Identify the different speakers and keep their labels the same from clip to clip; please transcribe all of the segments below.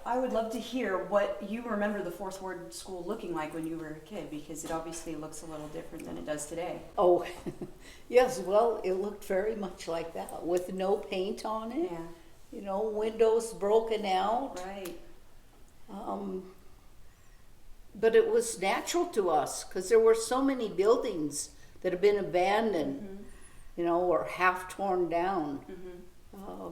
Speaker 1: I would love to hear what you remember the Fourth Ward School looking like when you were a kid, because it obviously looks a little different than it does today.
Speaker 2: Oh, yes, well, it looked very much like that, with no paint on it.
Speaker 1: Yeah.
Speaker 2: You know, windows broken out.
Speaker 1: Right.
Speaker 2: But it was natural to us, because there were so many buildings that have been abandoned,
Speaker 1: Mm-hmm.
Speaker 2: you know, or half torn down.
Speaker 1: Mm-hmm.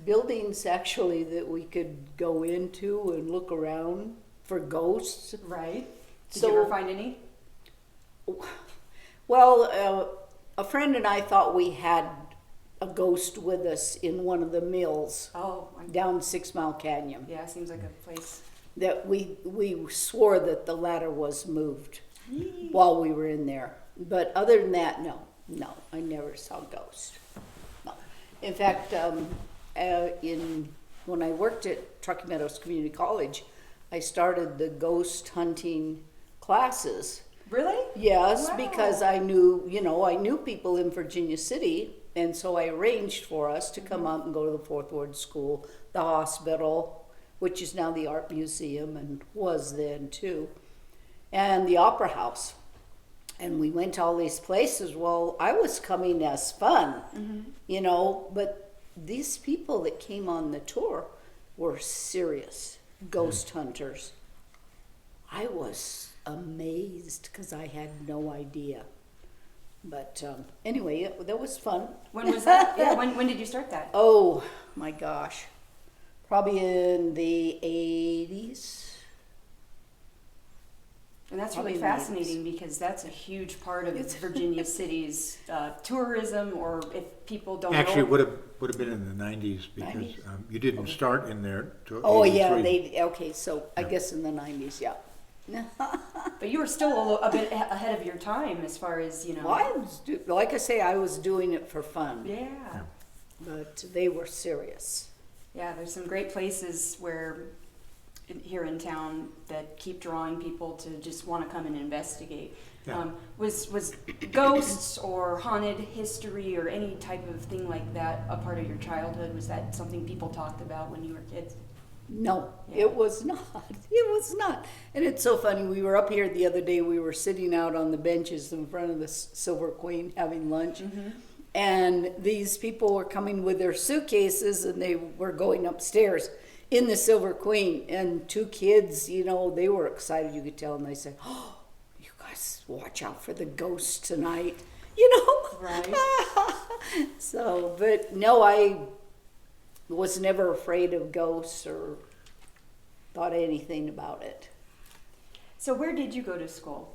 Speaker 2: Buildings actually that we could go into and look around for ghosts.
Speaker 1: Right. Did
Speaker 2: So-
Speaker 1: you ever find any?
Speaker 2: Well, a friend and I thought we had a ghost with us in one of the mills
Speaker 1: Oh,
Speaker 2: down 6 Mile Canyon.
Speaker 1: yeah, seems like a place.
Speaker 2: That we swore that the ladder was moved while we were in there. But other than that, no, I never saw ghosts. No. In fact, when I worked at Truckee Meadows Community College, I started the ghost hunting classes.
Speaker 1: Really?
Speaker 2: Yes,
Speaker 1: Wow.
Speaker 2: because I knew people in Virginia City, and so I arranged for us to come up and go to the Fourth Ward School, the hospital, which is now the Art Museum and was then too, and the Opera House. And we went to all these places. Well, I was coming as fun, you know, but these people that came on the tour were serious ghost hunters. I was amazed because I had no idea. But anyway, that was fun.
Speaker 1: When was that? Yeah, when did you start that?
Speaker 2: Oh my gosh, probably in the 80s.
Speaker 1: And that's
Speaker 2: Probably
Speaker 1: really
Speaker 2: in the
Speaker 1: fascinating because that's a huge part of Virginia City's tourism, or if people don't
Speaker 3: Actually,
Speaker 1: know.
Speaker 3: it would have been in the 90s because
Speaker 2: 90s?
Speaker 3: You didn't start in there till
Speaker 2: Oh
Speaker 3: 83.
Speaker 2: yeah, okay, so I guess in the 90s, yeah.
Speaker 1: But you were still a bit ahead of your time as far as, you know.
Speaker 2: Well, like I say, I was doing it for fun,
Speaker 1: Yeah.
Speaker 2: but they were serious.
Speaker 1: Yeah, there's some great places here in town that keep drawing people to just want to come and investigate.
Speaker 3: Yeah.
Speaker 1: Was ghosts or haunted history or any type of thing like that a part of your childhood? Was that something people talked about when you were kids?
Speaker 2: No,
Speaker 1: Yeah.
Speaker 2: it was not. It was not. And it's so funny. We were up here the other day. We were sitting out on the benches in front of the Silver Queen having lunch. And these people were coming with their suitcases and they were going upstairs in the Silver Queen. And two kids, you know, they were excited, you could tell. And they said, "Oh, you guys watch out for the ghosts tonight," you know?
Speaker 1: Right.
Speaker 2: So, but no, I was never afraid of ghosts or thought anything about it.
Speaker 1: So where did you go to school?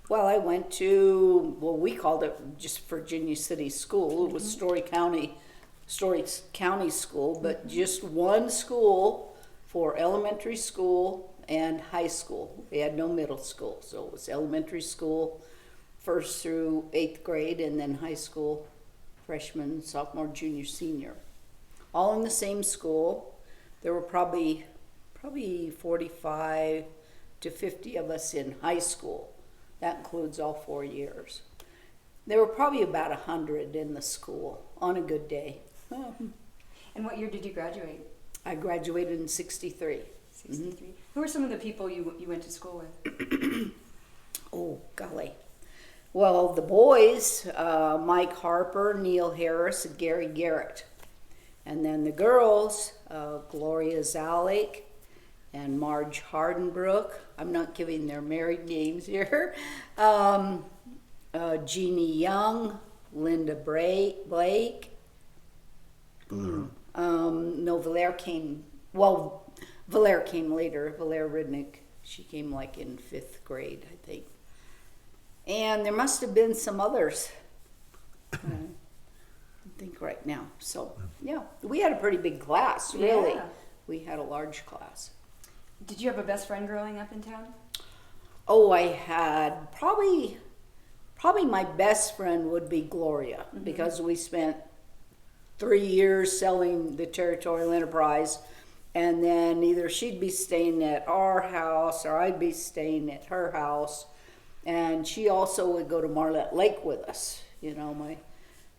Speaker 2: Well, I went to, well, we called it just Virginia City School. It was Story County School, but just one school for elementary school and high school. We had no middle school, so it was elementary school, 1st through 8th grade, and then high school, freshman, sophomore, junior, senior. All in the same school. There were probably 45 to 50 of us in high school. That includes all 4 years. There were probably about 100 in the school on a good day.
Speaker 1: And what year did you graduate?
Speaker 2: I graduated in 63.
Speaker 1: 63. Who are some of the people you went to school with?
Speaker 2: Oh, golly. Well, the boys, Mike Harper, Neil Harris, and Gary Garrett. And then the girls, Gloria Zalik and Marge Hardenbrook. I'm not giving their married names here. Jeannie Young, Linda Blake. No, Valere came later. Valere Ridnick. She came like in 5th grade, I think. And there must have been some others. I think right now. So, yeah, we had a pretty big class, really.
Speaker 1: Yeah.
Speaker 2: We had a large class.
Speaker 1: Did you have a best friend growing up in town?
Speaker 2: Oh, I had probably my best friend would be Gloria, because we spent 3 years selling the Territorial Enterprise, And then either she'd be staying at our house or I'd be staying at her house. And she also would go to Marlette Lake with us. You know, my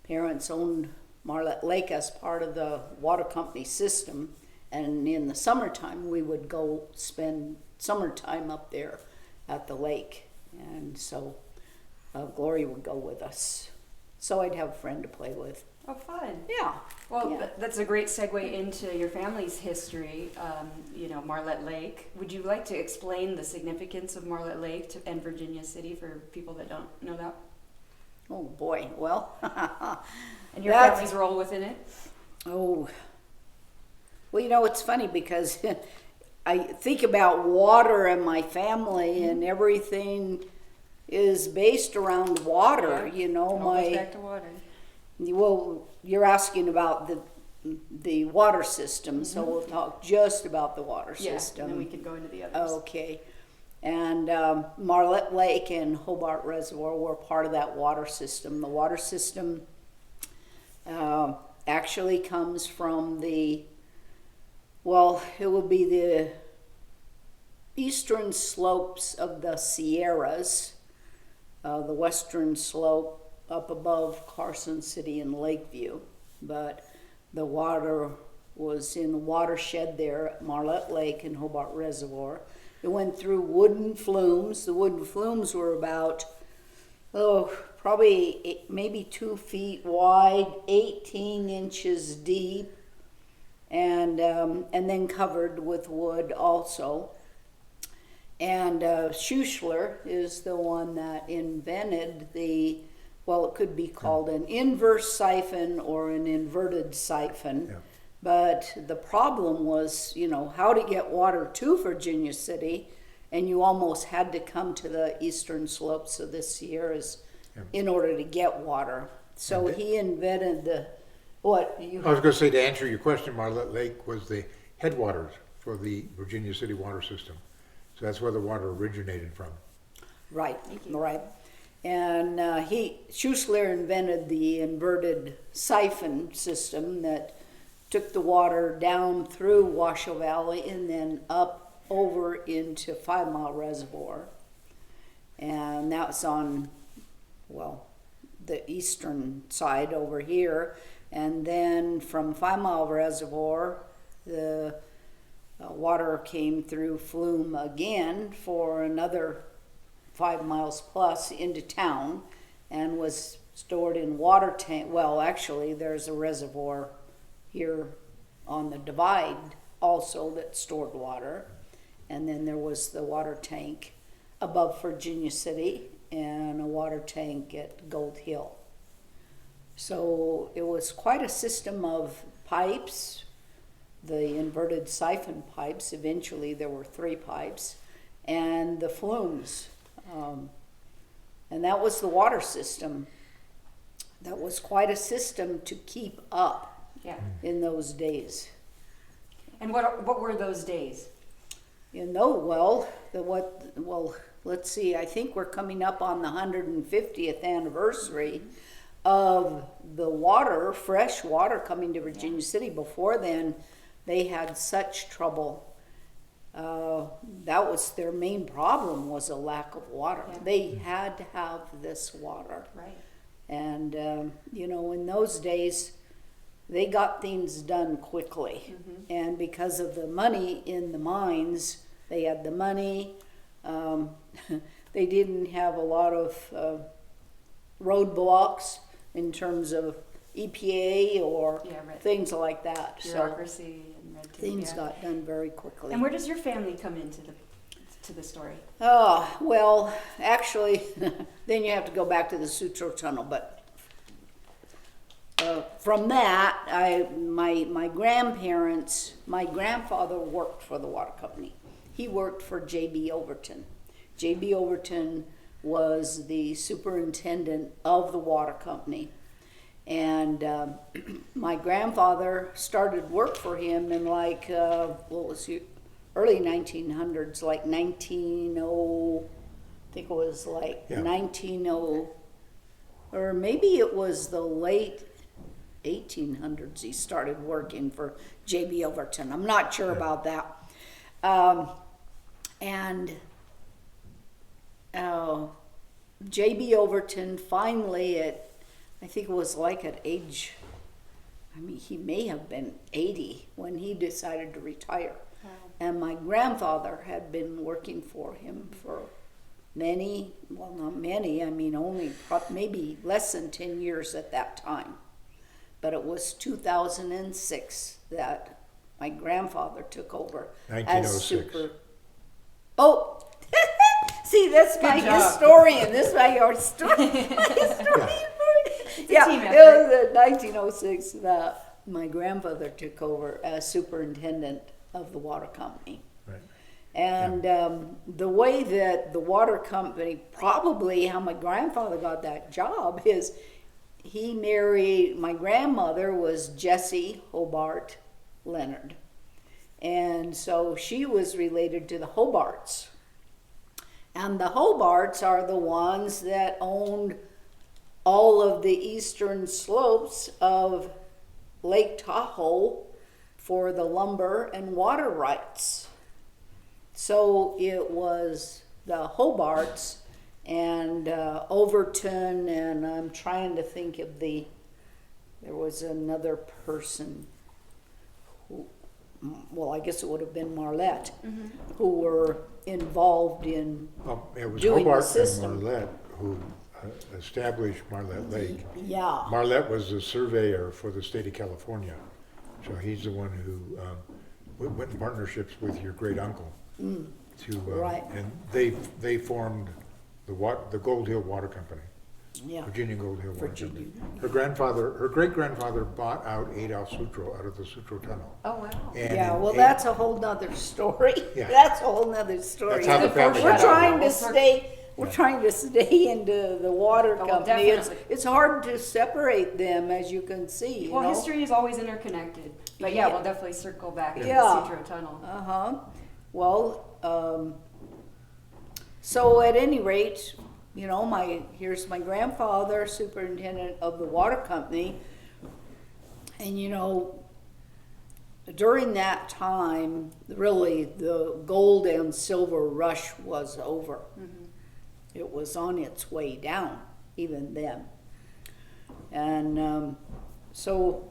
Speaker 2: parents owned Marlette Lake as part of the water company system. And in the summertime, we would go spend summertime up there at the lake. And so Gloria would go with us. So I'd have a friend to play with.
Speaker 1: Oh, fun.
Speaker 2: Yeah.
Speaker 1: Well,
Speaker 2: Yeah.
Speaker 1: that's a great segue into your family's history, you know, Marlette Lake. Would you like to explain the significance of Marlette Lake and Virginia City for people that don't know that?
Speaker 2: Oh, boy. Well,
Speaker 1: And your
Speaker 2: That's-
Speaker 1: family's role within it?
Speaker 2: oh. Well, you know, it's funny because I think about water and my family and everything is based around water.
Speaker 1: Yeah.
Speaker 2: You know,
Speaker 1: It all goes back to water.
Speaker 2: well, you're asking about the water system, so we'll talk just about the water
Speaker 1: Yeah,
Speaker 2: system.
Speaker 1: and then we can go into the others.
Speaker 2: Okay. And Marlette Lake and Hobart Reservoir were part of that water system. The water system actually comes from it would be the eastern slopes of the Sierras, the western slope up above Carson City and Lakeview. But the water was in the watershed there at Marlette Lake and Hobart Reservoir. It went through wooden flumes. The wooden flumes were about, probably maybe 2 feet wide, 18 inches deep, and then covered with wood also. And Schuessler is the one that invented it could be called an inverse siphon or an inverted siphon.
Speaker 3: Yeah.
Speaker 2: But the problem was, you know, how to get water to Virginia City, and you almost had to come to the eastern slopes of the Sierras in order to get water. So he invented
Speaker 3: I was going to say, to answer your question, Marlette Lake was the headwaters for the Virginia City water system. So that's where the water originated from.
Speaker 2: Right, right. And Schuessler invented the inverted siphon system that took the water down through Washoe Valley and then up over into 5 Mile Reservoir. And that's on, the eastern side over here. And then from 5 Mile Reservoir, the water came through Flume again for another 5 miles plus into town and was stored in water tank. Well, actually, there's a reservoir here on the divide also that stored water. And then there was the water tank above Virginia City and a water tank at Gold Hill. So it was quite a system of pipes, the inverted siphon pipes. Eventually there were 3 pipes, and the flumes. And that was the water system. That was quite a system to keep up in those days.
Speaker 1: And what were those days?
Speaker 2: You know, let's see, I think we're coming up on the 150th anniversary of the water, fresh water coming to Virginia City. Before then, they had such trouble. That was their main problem, was a lack of water.
Speaker 1: Yeah.
Speaker 2: They had to have this water.
Speaker 1: Right.
Speaker 2: And, in those days, they got things done quickly.
Speaker 1: Mm-hmm.
Speaker 2: And because of the money in the mines, they had the money. They didn't have a lot of roadblocks in terms of EPA or things like that.
Speaker 1: Bureaucracy and red tape.
Speaker 2: So things got done very quickly.
Speaker 1: And where does your family come into the story?
Speaker 2: Oh, well, actually, then you have to go back to the Sutro Tunnel. But from that, my grandparents, my grandfather worked for the water company. He worked for J.B. Overton. J.B. Overton was the superintendent of the water company. And my grandfather started work for him in early 1900s, like 1900, I think it was like 1900, or maybe it was the late 1800s he started working for J.B. Overton. I'm not sure about that. J.B. Overton finally I think it was like at age, he may have been 80 when he decided to retire.
Speaker 1: Wow.
Speaker 2: And my grandfather had been working for him for many, well, not many, only maybe less than 10 years at that time. But it was 2006 that my grandfather took over as
Speaker 3: 1906.
Speaker 2: super. Oh, see, that's my
Speaker 1: job.
Speaker 2: historian. This is my historian. Yeah,
Speaker 1: team
Speaker 2: it
Speaker 1: effort.
Speaker 2: was in 1906 that my grandfather took over as superintendent of the water company.
Speaker 3: Right.
Speaker 2: And the way that the water company, probably how my grandfather got that job, is he married, my grandmother was Jessie Hobart Leonard. And so she was related to the Hobarts. And the Hobarts are the ones that owned all of the eastern slopes of Lake Tahoe for the lumber and water rights. So it was the Hobarts and Overton, and I'm trying to think of there was another person who, well, I guess it would have been Marlette, who were involved in
Speaker 3: It was
Speaker 2: doing the
Speaker 3: Hobart
Speaker 2: system.
Speaker 3: and Marlette who established Marlette Lake.
Speaker 2: Yeah.
Speaker 3: Marlette was the surveyor for the state of California. So he's the one who went in partnerships with your great uncle
Speaker 2: Right.
Speaker 3: and they formed the Gold Hill Water Company,
Speaker 2: Yeah.
Speaker 3: Virginia Gold Hill Water
Speaker 2: Virginia.
Speaker 3: Company. Her great grandfather bought out Adolf Sutro out of the Sutro Tunnel.
Speaker 1: Oh, wow.
Speaker 3: And
Speaker 2: Yeah,
Speaker 3: in
Speaker 2: well,
Speaker 3: eight-
Speaker 2: that's a whole nother story.
Speaker 3: Yeah.
Speaker 2: That's a whole nother story.
Speaker 3: That's how the family
Speaker 2: We're
Speaker 3: got
Speaker 2: trying
Speaker 3: out.
Speaker 2: to stay. We're trying to stay into the water
Speaker 1: Oh,
Speaker 2: company. It's
Speaker 1: definitely.
Speaker 2: it's hard to separate them, as you can see. You
Speaker 1: Well,
Speaker 2: know?
Speaker 1: history is always interconnected. But yeah,
Speaker 2: Yeah.
Speaker 1: we'll definitely circle back to
Speaker 2: Yeah.
Speaker 1: the Sutro Tunnel.
Speaker 2: Well, so at any rate, here's my grandfather, superintendent of the water company, and during that time, really the gold and silver rush was over. It was on its way down, even then. And so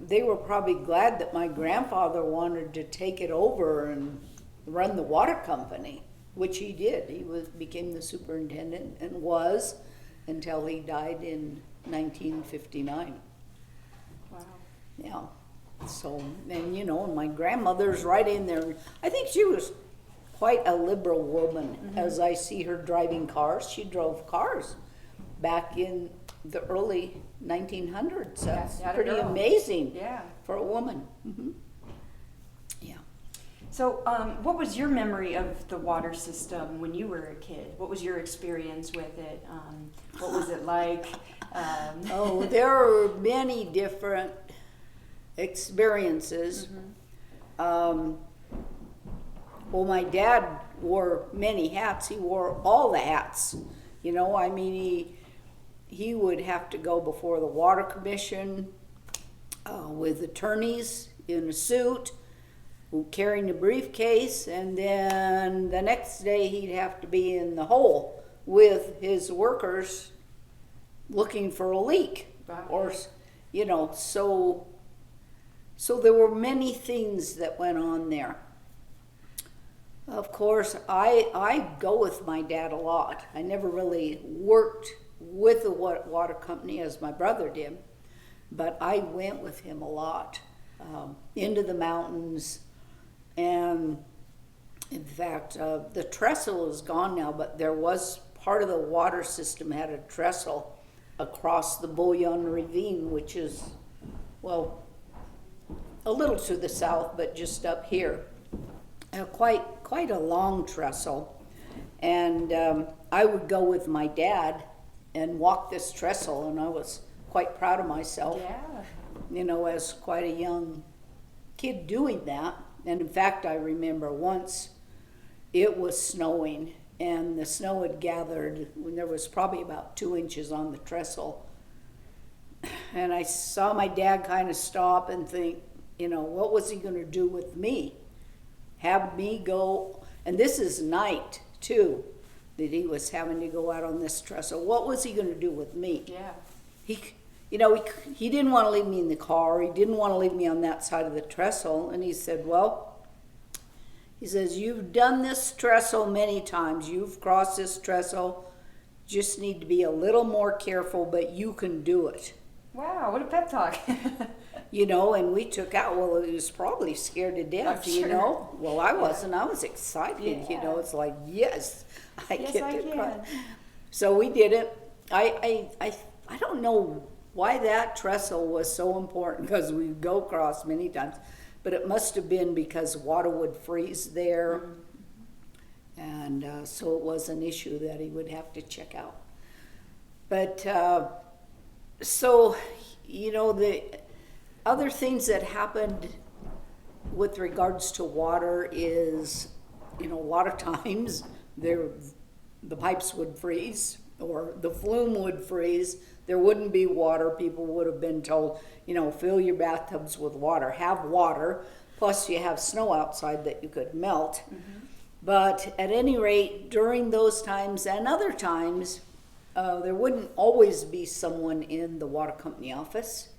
Speaker 2: they were probably glad that my grandfather wanted to take it over and run the water company, which he did. He became the superintendent and was until he died in 1959.
Speaker 1: Wow.
Speaker 2: Yeah. So, and my grandmother's right in there. I think she was quite a liberal woman. As I see her driving cars, she drove cars back in the early 1900s. That's
Speaker 1: Yeah,
Speaker 2: pretty
Speaker 1: girl.
Speaker 2: amazing
Speaker 1: Yeah.
Speaker 2: for a woman. Yeah.
Speaker 1: So, what was your memory of the water system when you were a kid? What was your experience with it? What was it like?
Speaker 2: Oh, there are many different experiences. Well, my dad wore many hats. He wore all the hats. He would have to go before the water commission with attorneys in a suit, carrying a briefcase, and then the next day he'd have to be in the hole with his workers looking for a leak.
Speaker 1: Wow.
Speaker 2: Or, so there were many things that went on there. Of course, I go with my dad a lot. I never really worked with the water company as my brother did, but I went with him a lot into the mountains. And in fact, the trestle is gone now, but there was part of the water system had a trestle across the Bouillon Ravine, which is, well, a little to the south, but just up here. Quite a long trestle. And I would go with my dad and walk this trestle, and I was quite proud of myself,
Speaker 1: Yeah.
Speaker 2: as quite a young kid doing that. And in fact, I remember once it was snowing, and the snow had gathered when there was probably about 2 inches on the trestle. and I saw my dad kind of stop and think, you know, what was he going to do with me? Have me go, and this is night too, that he was having to go out on this trestle. What was he going to do with me?
Speaker 1: Yeah.
Speaker 2: He didn't want to leave me in the car. He didn't want to leave me on that side of the trestle. And he said, well, he says, you've done this trestle many times. You've crossed this trestle. Just need to be a little more careful, but you can do it.
Speaker 1: Wow, what a pep talk.
Speaker 2: You know, and we took out, well, he was probably scared to death,
Speaker 1: I'm
Speaker 2: you
Speaker 1: sure.
Speaker 2: know. Well, I wasn't. I was excited, you know. It's like, yes, I
Speaker 1: Yes,
Speaker 2: get
Speaker 1: I
Speaker 2: to
Speaker 1: can.
Speaker 2: cross. So we did it. I don't know why that trestle was so important, because we go across many times, but it must have been because water would freeze there, and so it was an issue that he would have to check out. But so, you know, the other things that happened with regards to water is, you know, a lot of times the pipes would freeze, or the flume would freeze. There wouldn't be water. People would have been told, you know, fill your bathtubs with water, have water, plus you have snow outside that you could melt. But at any rate, during those times and other times, there wouldn't always be someone in the water company office.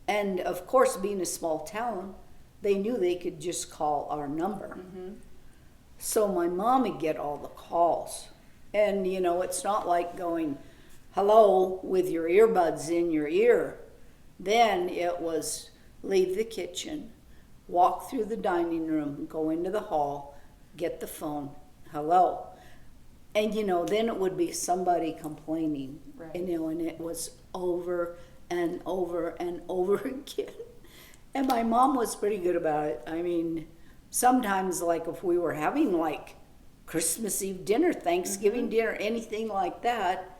Speaker 2: And of course, being a small town, they knew they could just call our number. So my mom would get all the calls. And, you know, it's not like going, hello, with your earbuds in your ear. Then it was leave the kitchen, walk through the dining room, go into the hall, get the phone, hello. And, you know, then it would be somebody complaining,
Speaker 1: Right.
Speaker 2: you know, and it was over and over and over again. And my mom was pretty good about it. I mean, sometimes, like, if we were having, like, Christmas Eve dinner, Thanksgiving dinner, anything like that,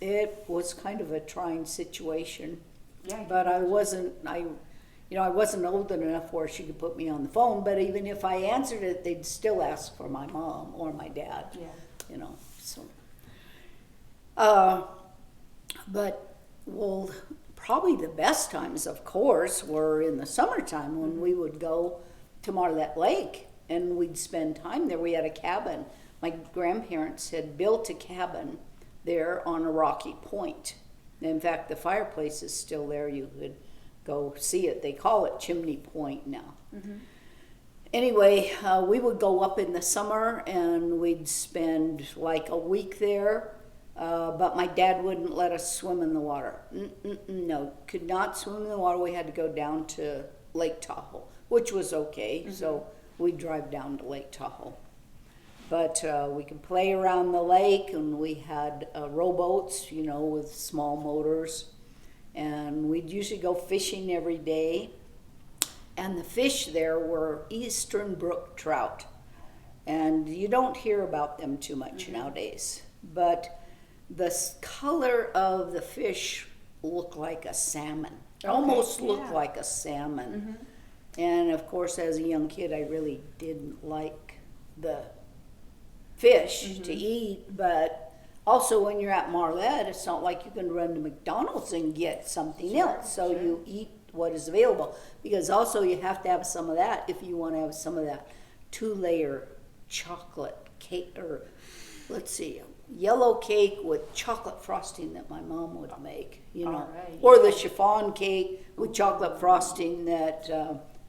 Speaker 2: it was kind of a trying situation.
Speaker 1: Yeah,
Speaker 2: But I wasn't old enough where she could put me on the phone, but even if I answered it, they'd still ask for my mom or my dad.
Speaker 1: Yeah.
Speaker 2: You know, so. But, well, probably the best times, of course, were in the summertime when we would go to Marlette Lake and we'd spend time there. We had a cabin. My grandparents had built a cabin there on a rocky point. In fact, the fireplace is still there. You could go see it. They call it Chimney Point now. Anyway, we would go up in the summer and we'd spend like a week there, but my dad wouldn't let us swim in the water. No, could not swim in the water. We had to go down to Lake Tahoe, which was okay. So we'd drive down to Lake Tahoe. But we could play around the lake, and we had rowboats, you know, with small motors. And we'd usually go fishing every day. And the fish there were eastern brook trout. And you don't hear about them too much nowadays. But the color of the fish looked like a salmon. Almost looked like a salmon. And of course, as a young kid, I really didn't like the fish to eat, but also when you're at Marlette, it's not like you can run to McDonald's and get something else. So you eat what is available, because also you have to have some of that if you want to have some of that 2-layer chocolate cake, or let's see, yellow cake with chocolate frosting that my mom would make, you know, or the chiffon cake with chocolate frosting that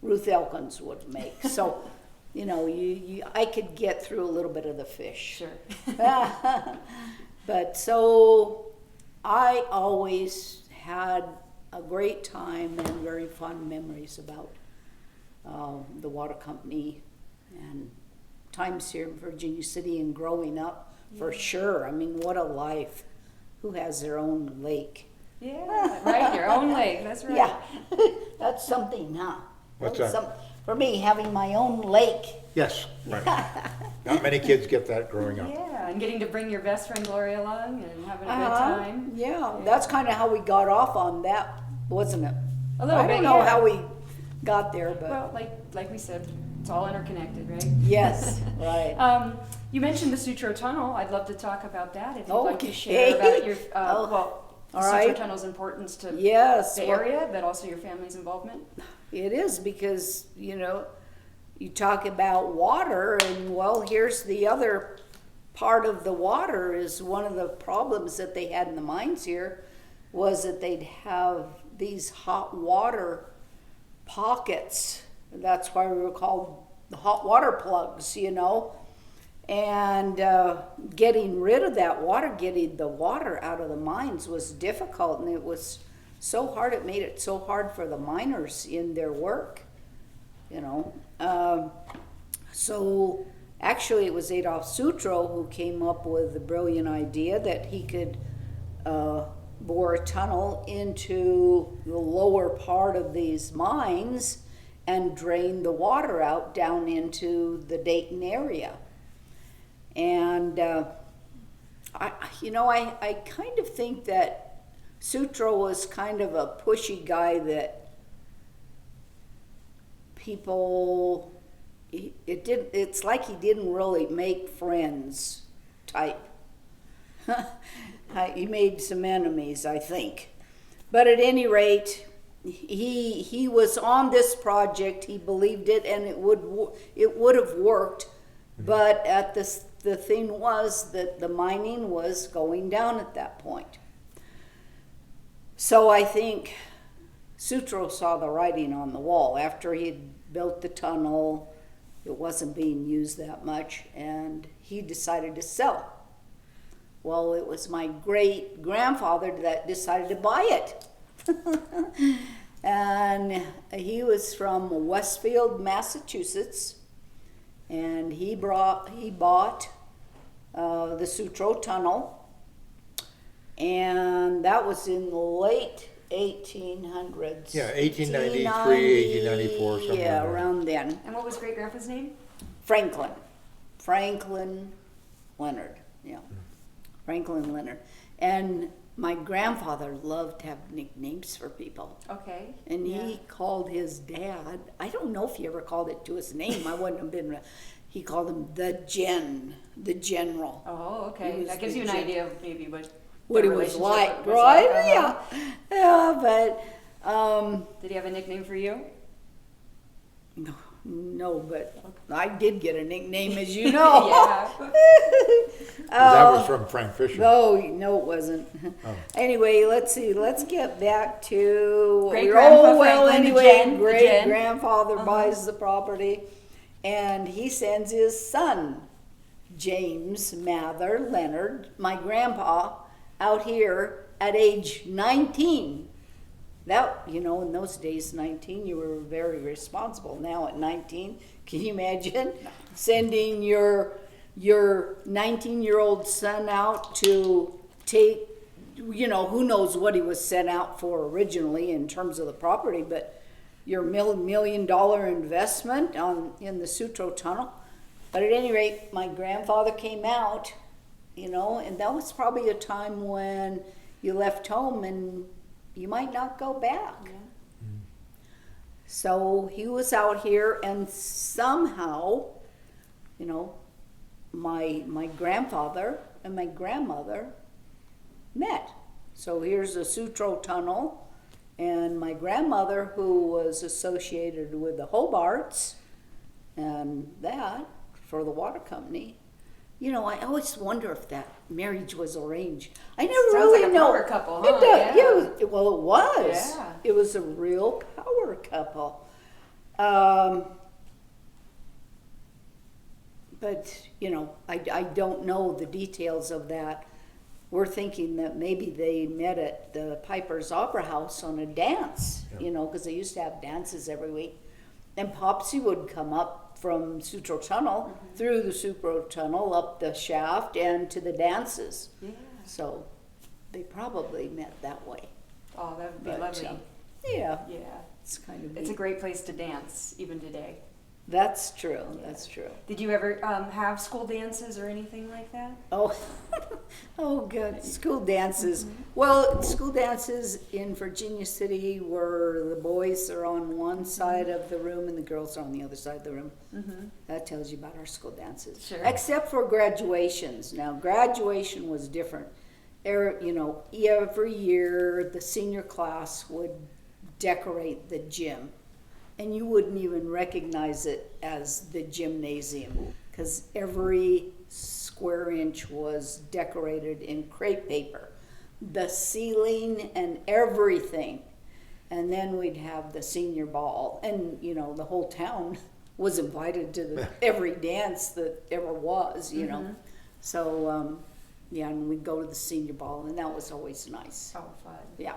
Speaker 2: Ruth Elkins would make. So, you know, I could get through a little bit of the fish.
Speaker 1: Sure.
Speaker 2: But so I always had a great time and very fond memories about the water company and times here in Virginia City and growing up, for sure. I mean, what a life. Who has their own lake?
Speaker 1: Yeah, right, your own lake, that's right.
Speaker 2: Yeah, that's something, huh?
Speaker 3: What's
Speaker 2: That's
Speaker 3: that?
Speaker 2: For me, having my own lake.
Speaker 3: Yes, right. Not many kids get that growing up.
Speaker 1: Yeah, and getting to bring your best friend Gloria along and having a good time.
Speaker 2: Yeah, that's kind of how we got off on that, wasn't it?
Speaker 1: A little
Speaker 2: I
Speaker 1: bit,
Speaker 2: don't know
Speaker 1: yeah.
Speaker 2: how we got there, but
Speaker 1: Well, like we said, it's all interconnected, right?
Speaker 2: yes, right.
Speaker 1: You mentioned the Sutro Tunnel. I'd love to talk about that if you'd like to
Speaker 2: Okay.
Speaker 1: share about your,
Speaker 2: Oh.
Speaker 1: well,
Speaker 2: All
Speaker 1: Sutro
Speaker 2: right.
Speaker 1: Tunnel's importance to
Speaker 2: Yes.
Speaker 1: the
Speaker 2: well,
Speaker 1: area, but also your family's involvement.
Speaker 2: It is because, you talk about water, and well, here's the other part of the water is one of the problems that they had in the mines here was that they'd have these hot water pockets. That's why we were called the hot water plugs, And getting rid of that water, getting the water out of the mines was difficult, and it was so hard. It made it so hard for the miners in their work, So actually, it was Adolf Sutro who came up with the brilliant idea that he could bore a tunnel into the lower part of these mines and drain the water out down into the Dayton area. And I kind of think that Sutro was kind of a pushy guy that people, it's like he didn't really make friends type. He made some enemies, I think. But at any rate, he was on this project. He believed it, and it would have worked. But the thing was that the mining was going down at that point. So I think Sutro saw the writing on the wall. After he had built the tunnel, it wasn't being used that much, and he decided to sell. Well, it was my great-grandfather that decided to buy it. And he was from Westfield, Massachusetts, and he bought the Sutro Tunnel, and that was in the late 1800s.
Speaker 3: Yeah, 1893, 1894, somewhere.
Speaker 2: Yeah,
Speaker 3: there.
Speaker 2: around then.
Speaker 1: And what was great-grandpa's name?
Speaker 2: Franklin Leonard, yeah. Franklin Leonard. And my grandfather loved to have nicknames for people.
Speaker 1: Okay.
Speaker 2: And he called his dad, I don't know if he ever called it to his name, I wouldn't have been, he called him the General.
Speaker 1: Oh,
Speaker 2: He
Speaker 1: okay.
Speaker 2: was
Speaker 1: That gives
Speaker 2: the
Speaker 1: you an
Speaker 2: gen-
Speaker 1: idea of maybe what
Speaker 2: What
Speaker 1: their
Speaker 2: he was
Speaker 1: relationship
Speaker 2: like,
Speaker 1: was
Speaker 2: right?
Speaker 1: like. Uh-huh.
Speaker 2: Yeah, but
Speaker 1: Did he have a nickname for you?
Speaker 2: no, but I did get a nickname, as you know.
Speaker 1: Yeah.
Speaker 3: 'Cause that was from Frank Fisher.
Speaker 2: No, it wasn't.
Speaker 3: Oh.
Speaker 2: Anyway, let's see. Let's get back to
Speaker 1: Great-grandpa
Speaker 2: well.
Speaker 1: Franklin, the
Speaker 2: Anyway,
Speaker 1: Gen.
Speaker 2: great grandfather buys the property, and he sends his son, James Mather Leonard, my grandpa, out here at age 19. That, in those days, 19, you were very responsible. Now at 19, can you imagine sending your 19-year-old son out to take, who knows what he was sent out for originally in terms of the property, but your $1 million investment in the Sutro Tunnel. But at any rate, my grandfather came out, and that was probably a time when you left home and you might not go back.
Speaker 1: Yeah.
Speaker 2: So he was out here, and somehow, my grandfather and my grandmother met. So here's the Sutro Tunnel, and my grandmother, who was associated with the Hobarts and that for the water company. I always wonder if that marriage was arranged. I never
Speaker 1: Sounds
Speaker 2: really
Speaker 1: like a
Speaker 2: know.
Speaker 1: power couple,
Speaker 2: It
Speaker 1: huh?
Speaker 2: does.
Speaker 1: Yeah.
Speaker 2: Yeah, it was.
Speaker 1: Yeah.
Speaker 2: It was a real power couple. But, I don't know the details of that. We're thinking that maybe they met at the Piper's Opera House on a dance,
Speaker 3: Yeah.
Speaker 2: because they used to have dances every week. And Popsy would come up from Sutro Tunnel, through the Sutro Tunnel, up the shaft, and to the dances.
Speaker 1: Yeah.
Speaker 2: So they probably met that way.
Speaker 1: Oh, that would be
Speaker 2: But,
Speaker 1: lovely.
Speaker 2: Yeah,
Speaker 1: Yeah.
Speaker 2: it's kind of
Speaker 1: It's a
Speaker 2: neat.
Speaker 1: great place to dance, even today.
Speaker 2: That's true, that's true.
Speaker 1: Did you ever have school dances or anything like that?
Speaker 2: Oh, oh, good. School dances. Well, school dances in Virginia City where the boys are on one side of the room and the girls are on the other side of the room.
Speaker 1: Mm-hmm.
Speaker 2: That tells you about our school dances.
Speaker 1: Sure.
Speaker 2: Except for graduations. Now, graduation was different. every year the senior class would decorate the gym, and you wouldn't even recognize it as the gymnasium because every square inch was decorated in crepe paper, the ceiling and everything. And then we'd have the senior ball, and the whole town was invited to every dance that ever was, So and we'd go to the senior ball, and that was always nice.
Speaker 1: Oh, fun.
Speaker 2: Yeah.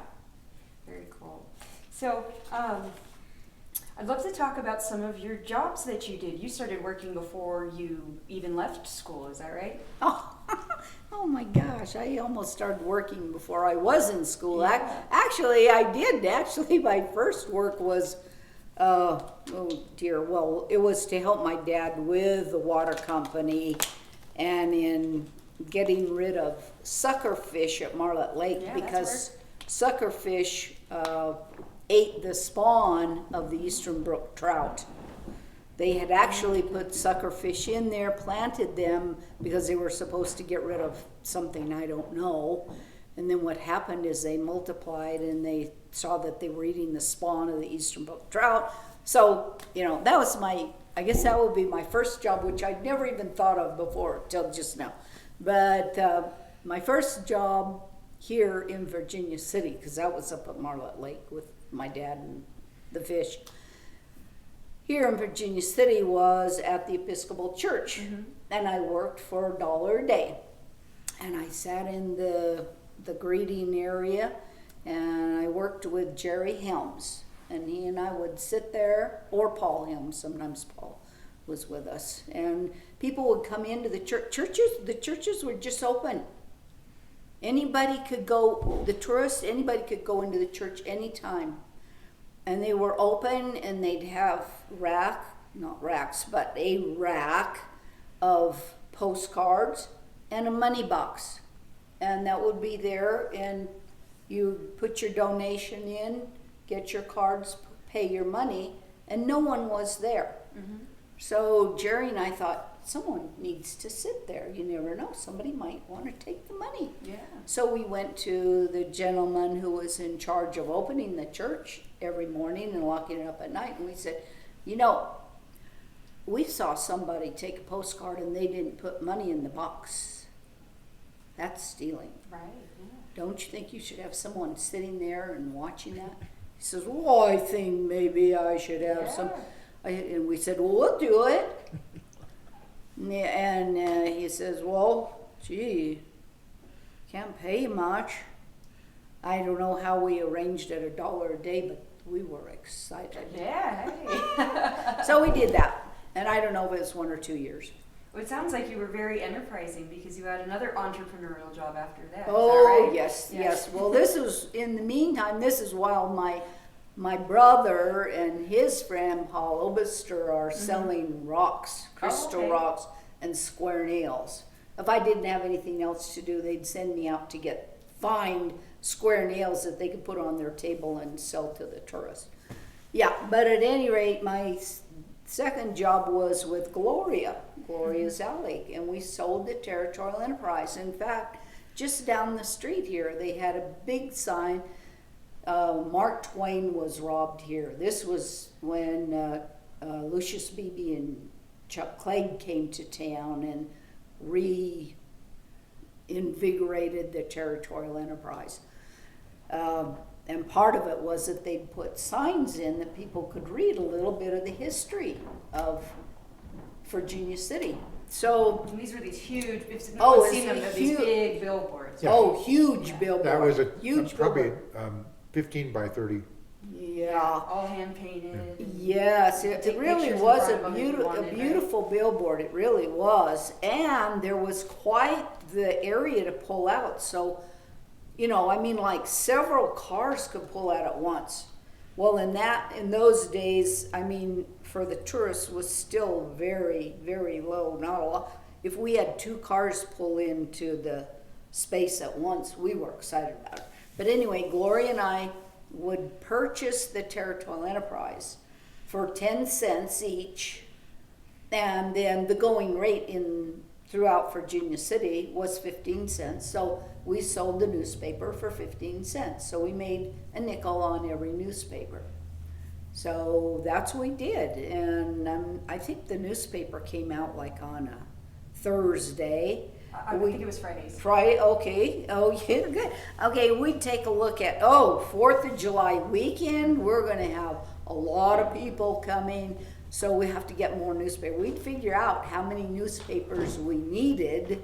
Speaker 1: Very cool. So, I'd love to talk about some of your jobs that you did. You started working before you even left school, is that right?
Speaker 2: Oh my gosh, I almost started working before I was in school.
Speaker 1: Yeah.
Speaker 2: Actually, I did. Actually, my first work was, well, it was to help my dad with the water company and in getting rid of suckerfish at Marlet Lake, because suckerfish ate the spawn of the Eastern Brook trout. They had actually put suckerfish in there, planted them because they were supposed to get rid of something, I don't know. And then what happened is they multiplied and they saw that they were eating the spawn of the Eastern Brook trout. So, that was I guess that would be my first job, which I'd never even thought of before till just now. But my first job here in Virginia City, because that was up at Marlet Lake with my dad and the fish, here in Virginia City was at the Episcopal Church. And I worked for $1 a day. And I sat in the greeting area, and I worked with Jerry Helms. And he and I would sit there, or Paul Helms, sometimes Paul was with us. And people would come into the church. The churches were just open. Anybody could go, the tourists, anybody could go into the church anytime. And they were open, and they'd have a rack of postcards and a money box. And that would be there, and you put your donation in, get your cards, pay your money, and no one was there. So Jerry and I thought, someone needs to sit there. You never know, somebody might want to take the money.
Speaker 1: Yeah.
Speaker 2: So we went to the gentleman who was in charge of opening the church every morning and locking it up at night, and we said, we saw somebody take a postcard and they didn't put money in the box. That's stealing.
Speaker 1: Right, yeah.
Speaker 2: Don't you think you should have someone sitting there and watching that? He says, well, I think maybe I should have some. And we said, well, we'll do it. And he says, well, gee, can't pay much. I don't know how we arranged it $1 a day, but we were excited.
Speaker 1: Yeah. Hey.
Speaker 2: So we did that. And I don't know if it was 1 or 2 years.
Speaker 1: Well, it sounds like you were very enterprising because you had another entrepreneurial job after that.
Speaker 2: Oh,
Speaker 1: right?
Speaker 2: yes. Well, this was, in the meantime, this is while my brother and his friend Paul Obister are selling rocks, crystal rocks, and square nails. If I didn't have anything else to do, they'd send me out to find square nails that they could put on their table and sell to the tourists. Yeah, but at any rate, my second job was with Gloria's Alley, and we sold the Territorial Enterprise. In fact, just down the street here, they had a big sign, Mark Twain was robbed here. This was when Lucius Beebe and Chuck Clegg came to town and reinvigorated the Territorial Enterprise. And part of it was that they'd put signs in that people could read a little bit of the history of Virginia City. So
Speaker 1: And these were these huge, if no one's seen them, they're these
Speaker 2: huge-
Speaker 1: big billboards.
Speaker 3: Yeah.
Speaker 2: Oh, huge billboard.
Speaker 3: That was
Speaker 2: huge
Speaker 3: probably
Speaker 2: billboard.
Speaker 3: 15 by 30.
Speaker 2: Yeah.
Speaker 1: All hand painted.
Speaker 2: Yes, it
Speaker 1: Take
Speaker 2: really
Speaker 1: pictures in
Speaker 2: was
Speaker 1: front
Speaker 2: a
Speaker 1: of them if you wanted, right?
Speaker 2: beautiful billboard. It really was. And there was quite the area to pull out. So, like several cars could pull out at once. Well, in those days, for the tourists was still very, very low. Not a lot. If we had 2 cars pull into the space at once, we were excited about it. But anyway, Gloria and I would purchase the Territorial Enterprise for 10 cents each, and then the going rate in throughout Virginia City was 15 cents. So we sold the newspaper for 15 cents. So we made a nickel on every newspaper. So that's what we did. And I think the newspaper came out like on a Thursday.
Speaker 1: I think it was Fridays.
Speaker 2: Friday, okay. Oh, yeah, good. Okay, we'd take a look at, 4th of July weekend. We're going to have a lot of people coming. So we have to get more newspaper. We'd figure out how many newspapers we needed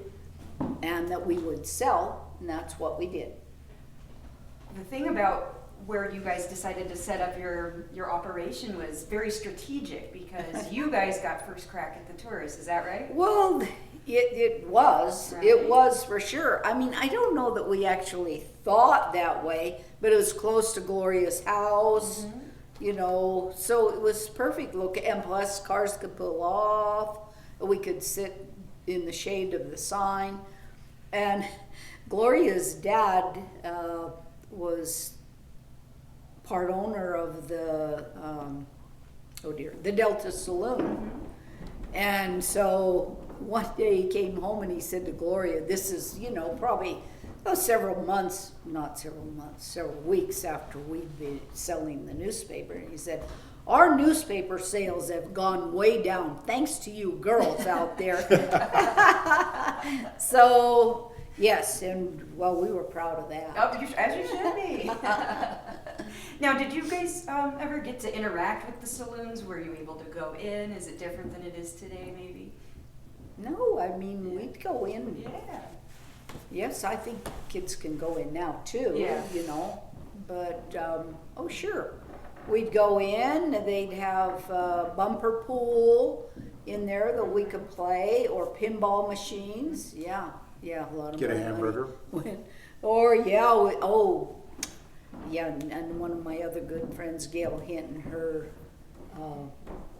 Speaker 2: and that we would sell, and that's what we did.
Speaker 1: The thing about where you guys decided to set up your operation was very strategic because you guys got first crack at the tourists. Is that right?
Speaker 2: Well, it was.
Speaker 1: Right.
Speaker 2: It was for sure. I mean, I don't know that we actually thought that way, but it was close to Gloria's house. Mm-hmm. You know, so it was perfect look, and plus cars could pull off. We could sit in the shade of the sign. And Gloria's dad was part owner of the the Delta Saloon. Mm-hmm. And so one day he came home and he said to Gloria, this is, probably several weeks after we'd been selling the newspaper. And he said, our newspaper sales have gone way down thanks to you girls out there. So, yes, and well, we were proud of that.
Speaker 1: Oh, as you should be. Now, did you guys ever get to interact with the saloons? Were you able to go in? Is it different than it is today, maybe?
Speaker 2: No, I mean, we'd go in.
Speaker 1: Yeah.
Speaker 2: Yes, I think kids can go in now too,
Speaker 1: yeah.
Speaker 2: But, sure. We'd go in, they'd have a bumper pool in there that we could play, or pinball machines. Yeah, a lot of
Speaker 3: Get a hamburger.
Speaker 2: And one of my other good friends, Gail Hinton, her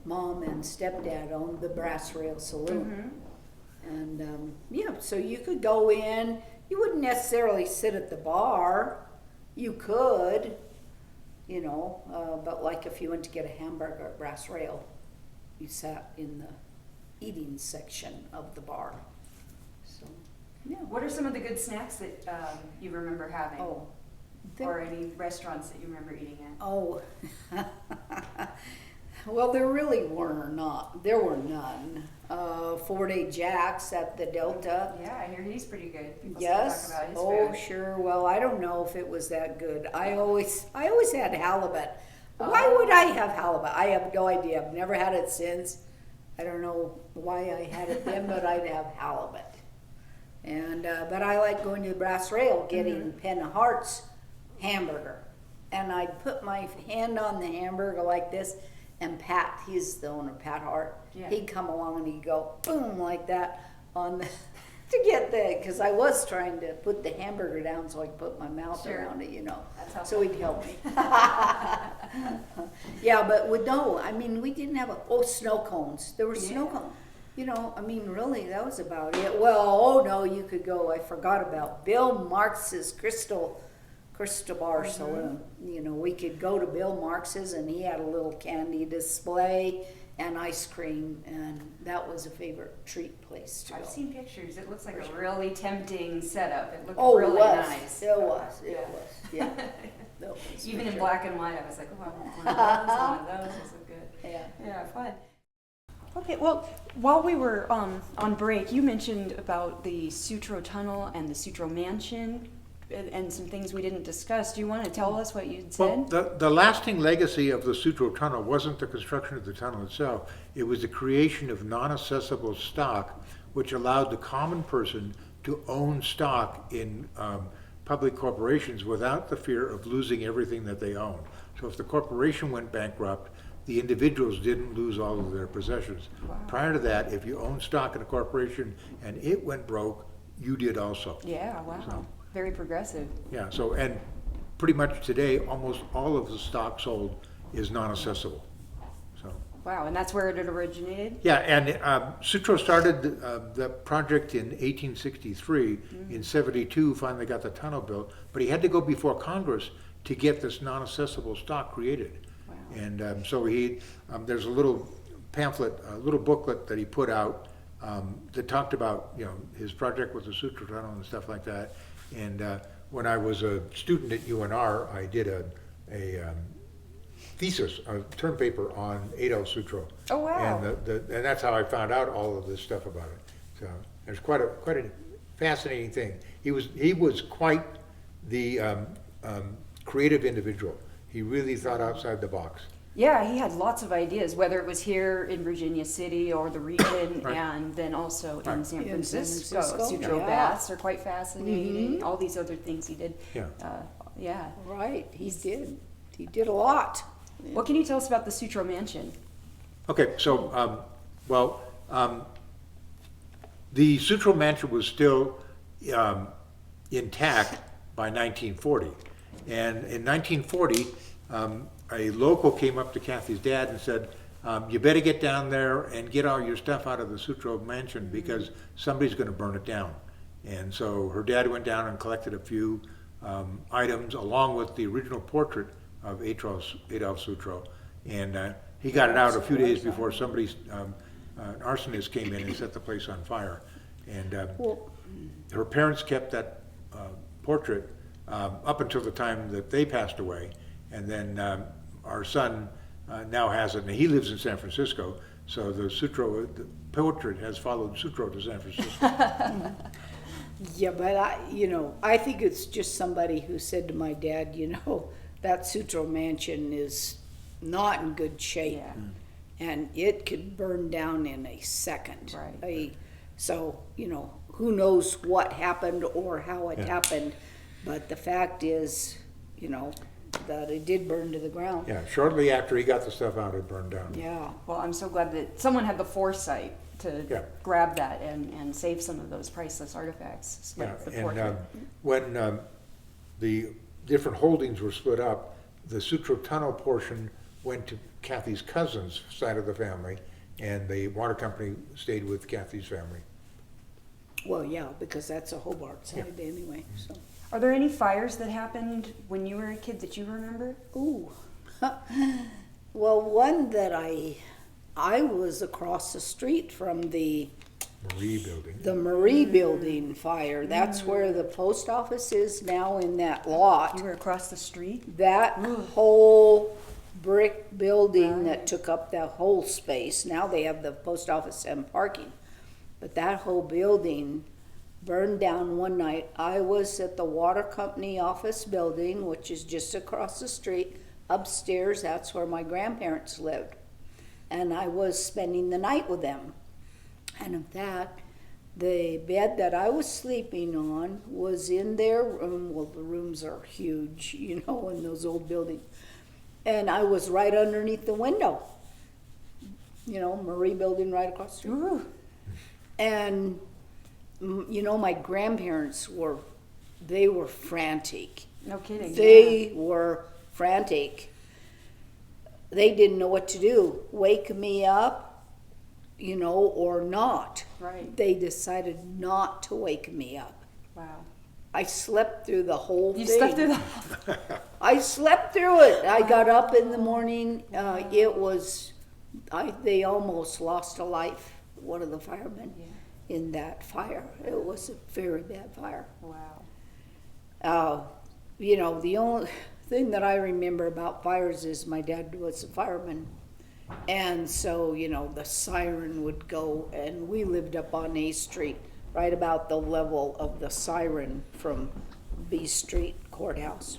Speaker 2: mom and stepdad owned the Brass Rail Saloon. Mm-hmm. And so you could go in. You wouldn't necessarily sit at the bar. You could, but like if you went to get a hamburger at Brass Rail, you sat in the eating section of the bar. So, yeah.
Speaker 1: What are some of the good snacks that you remember having? Or any restaurants that you remember eating at?
Speaker 2: Well, there really were not. There were none. 4-Day Jack's at the Delta.
Speaker 1: Yeah, I hear he's pretty good. People
Speaker 2: yes.
Speaker 1: Talk about his food.
Speaker 2: Sure. Well, I don't know if it was that good. I always had halibut. Why would I have halibut? I have no idea. I've never had it since. I don't know why I had it then, but I'd have halibut. And but I like going to the Brass Rail, getting Pen of Hearts hamburger, and I'd put my hand on the hamburger like this. And Pat, he's the owner, Pat Hart, he'd come along and he'd go boom like that on the, to get because I was trying to put the hamburger down so I could put my mouth around it,
Speaker 1: That's
Speaker 2: so he'd help me. Yeah, but we didn't have snow cones. There were snow cones. Really, that was about it. Well, you could go, I forgot about Bill Marx's Crystal Bar Saloon. We could go to Bill Marx's and he had a little candy display and ice cream, and that was a favorite treat place to go.
Speaker 1: I've seen pictures. It looks like a really tempting setup. It looked really nice.
Speaker 2: It was. Yeah.
Speaker 1: Even in black and white, I was like, I want one of those. Those are good. Yeah, fun. Okay, well, while we were on break, you mentioned about the Sutro Tunnel and the Sutro Mansion. And some things we didn't discuss. Do you want to tell us what you'd said?
Speaker 3: Well, the lasting legacy of the Sutro Tunnel wasn't the construction of the tunnel itself. It was the creation of non-assessable stock, which allowed the common person to own stock in public corporations without the fear of losing everything that they own. So if the corporation went bankrupt, the individuals didn't lose all of their possessions. Wow. Prior to that, if you owned stock in a corporation and it went broke, you did also.
Speaker 1: Yeah, wow. So, very progressive.
Speaker 3: Yeah, so, and pretty much today, almost all of the stock sold is non-assessable. So.
Speaker 1: Wow, and that's where it originated?
Speaker 3: Yeah, and Sutro started the project in 1863. In 72, finally got the tunnel built, but he had to go before Congress to get this non-assessable stock created. Wow. And so there's a little pamphlet, a little booklet that he put out that talked about, his project with the Sutro Tunnel and stuff like that. And when I was a student at UNR, I did a thesis, a term paper on Adolf Sutro.
Speaker 1: Oh, wow.
Speaker 3: And that's how I found out all of this stuff about it. So there's quite a fascinating thing. He was quite the creative individual. He really thought outside the box.
Speaker 1: Yeah, he had lots of ideas, whether it was here in Virginia City or the region,
Speaker 3: Right.
Speaker 1: and then also in San
Speaker 2: In San
Speaker 1: Francisco.
Speaker 2: Francisco,
Speaker 1: Sutro
Speaker 2: yeah.
Speaker 1: baths are quite fascinating. All these other things he did.
Speaker 3: Yeah.
Speaker 1: Yeah.
Speaker 2: Right, he did. He did a lot.
Speaker 1: What can you tell us about the Sutro Mansion?
Speaker 3: Okay, so, the Sutro Mansion was still intact by 1940. And in 1940, a local came up to Kathy's dad and said, you better get down there and get all your stuff out of the Sutro Mansion because somebody's going to burn it down. And so her dad went down and collected a few items along with the original portrait of Adolf Sutro. And he got it out a few days before somebody's an arsonist came in and set the place on fire. And her parents kept that portrait up until the time that they passed away. And then our son now has it, and he lives in San Francisco. So the portrait has followed Sutro to San Francisco.
Speaker 2: Yeah, but I think it's just somebody who said to my dad, that Sutro Mansion is not in good shape.
Speaker 1: Yeah.
Speaker 2: And it could burn down in a second.
Speaker 1: Right.
Speaker 2: So, who knows what happened or how it happened, but the fact is, that it did burn to the ground.
Speaker 3: Yeah, shortly after he got the stuff out, it burned down.
Speaker 2: Yeah.
Speaker 1: Well, I'm so glad that someone had the foresight to
Speaker 3: Yeah.
Speaker 1: grab that and save some of those priceless artifacts,
Speaker 3: Yeah,
Speaker 1: like the
Speaker 3: and
Speaker 1: portrait.
Speaker 3: when the different holdings were split up, the Sutro Tunnel portion went to Kathy's cousin's side of the family, and the water company stayed with Kathy's family.
Speaker 2: Well, yeah, because that's a Hobart side anyway, so.
Speaker 1: Are there any fires that happened when you were a kid that you remember?
Speaker 2: Ooh. Well, one that I was across the street from the
Speaker 3: Marie Building.
Speaker 2: Marie Building fire. That's where the post office is now in that lot.
Speaker 1: You were across the street?
Speaker 2: That whole brick building that took up that whole space. Now they have the post office and parking. But that whole building burned down one night. I was at the water company office building, which is just across the street. Upstairs, that's where my grandparents lived. And I was spending the night with them. And of that, the bed that I was sleeping on was in their room. Well, the rooms are huge, in those old buildings. And I was right underneath the window. Marie Building right across the street.
Speaker 1: Ooh.
Speaker 2: And, my grandparents were frantic.
Speaker 1: No kidding.
Speaker 2: They were frantic. They didn't know what to do. Wake me up, or not.
Speaker 1: Right.
Speaker 2: They decided not to wake me up.
Speaker 1: Wow.
Speaker 2: I slept through the whole thing.
Speaker 1: You slept through the
Speaker 2: I slept through it. I got up in the morning. They almost lost a life, one of the firemen, in that fire. It was a very bad fire.
Speaker 1: Wow.
Speaker 2: The only thing that I remember about fires is my dad was a fireman. And so, the siren would go, and we lived up on A Street, right about the level of the siren from B Street Courthouse.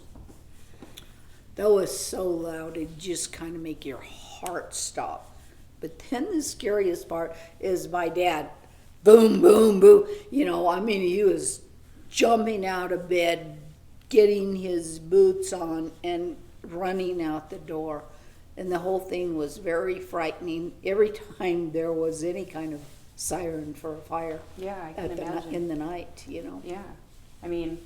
Speaker 2: That was so loud, it just kind of make your heart stop. But then the scariest part is my dad, boom, boom, boom. He was jumping out of bed, getting his boots on, and running out the door. And the whole thing was very frightening every time there was any kind of siren for a fire.
Speaker 1: Yeah, I can imagine.
Speaker 2: In the night,
Speaker 1: Yeah. I mean,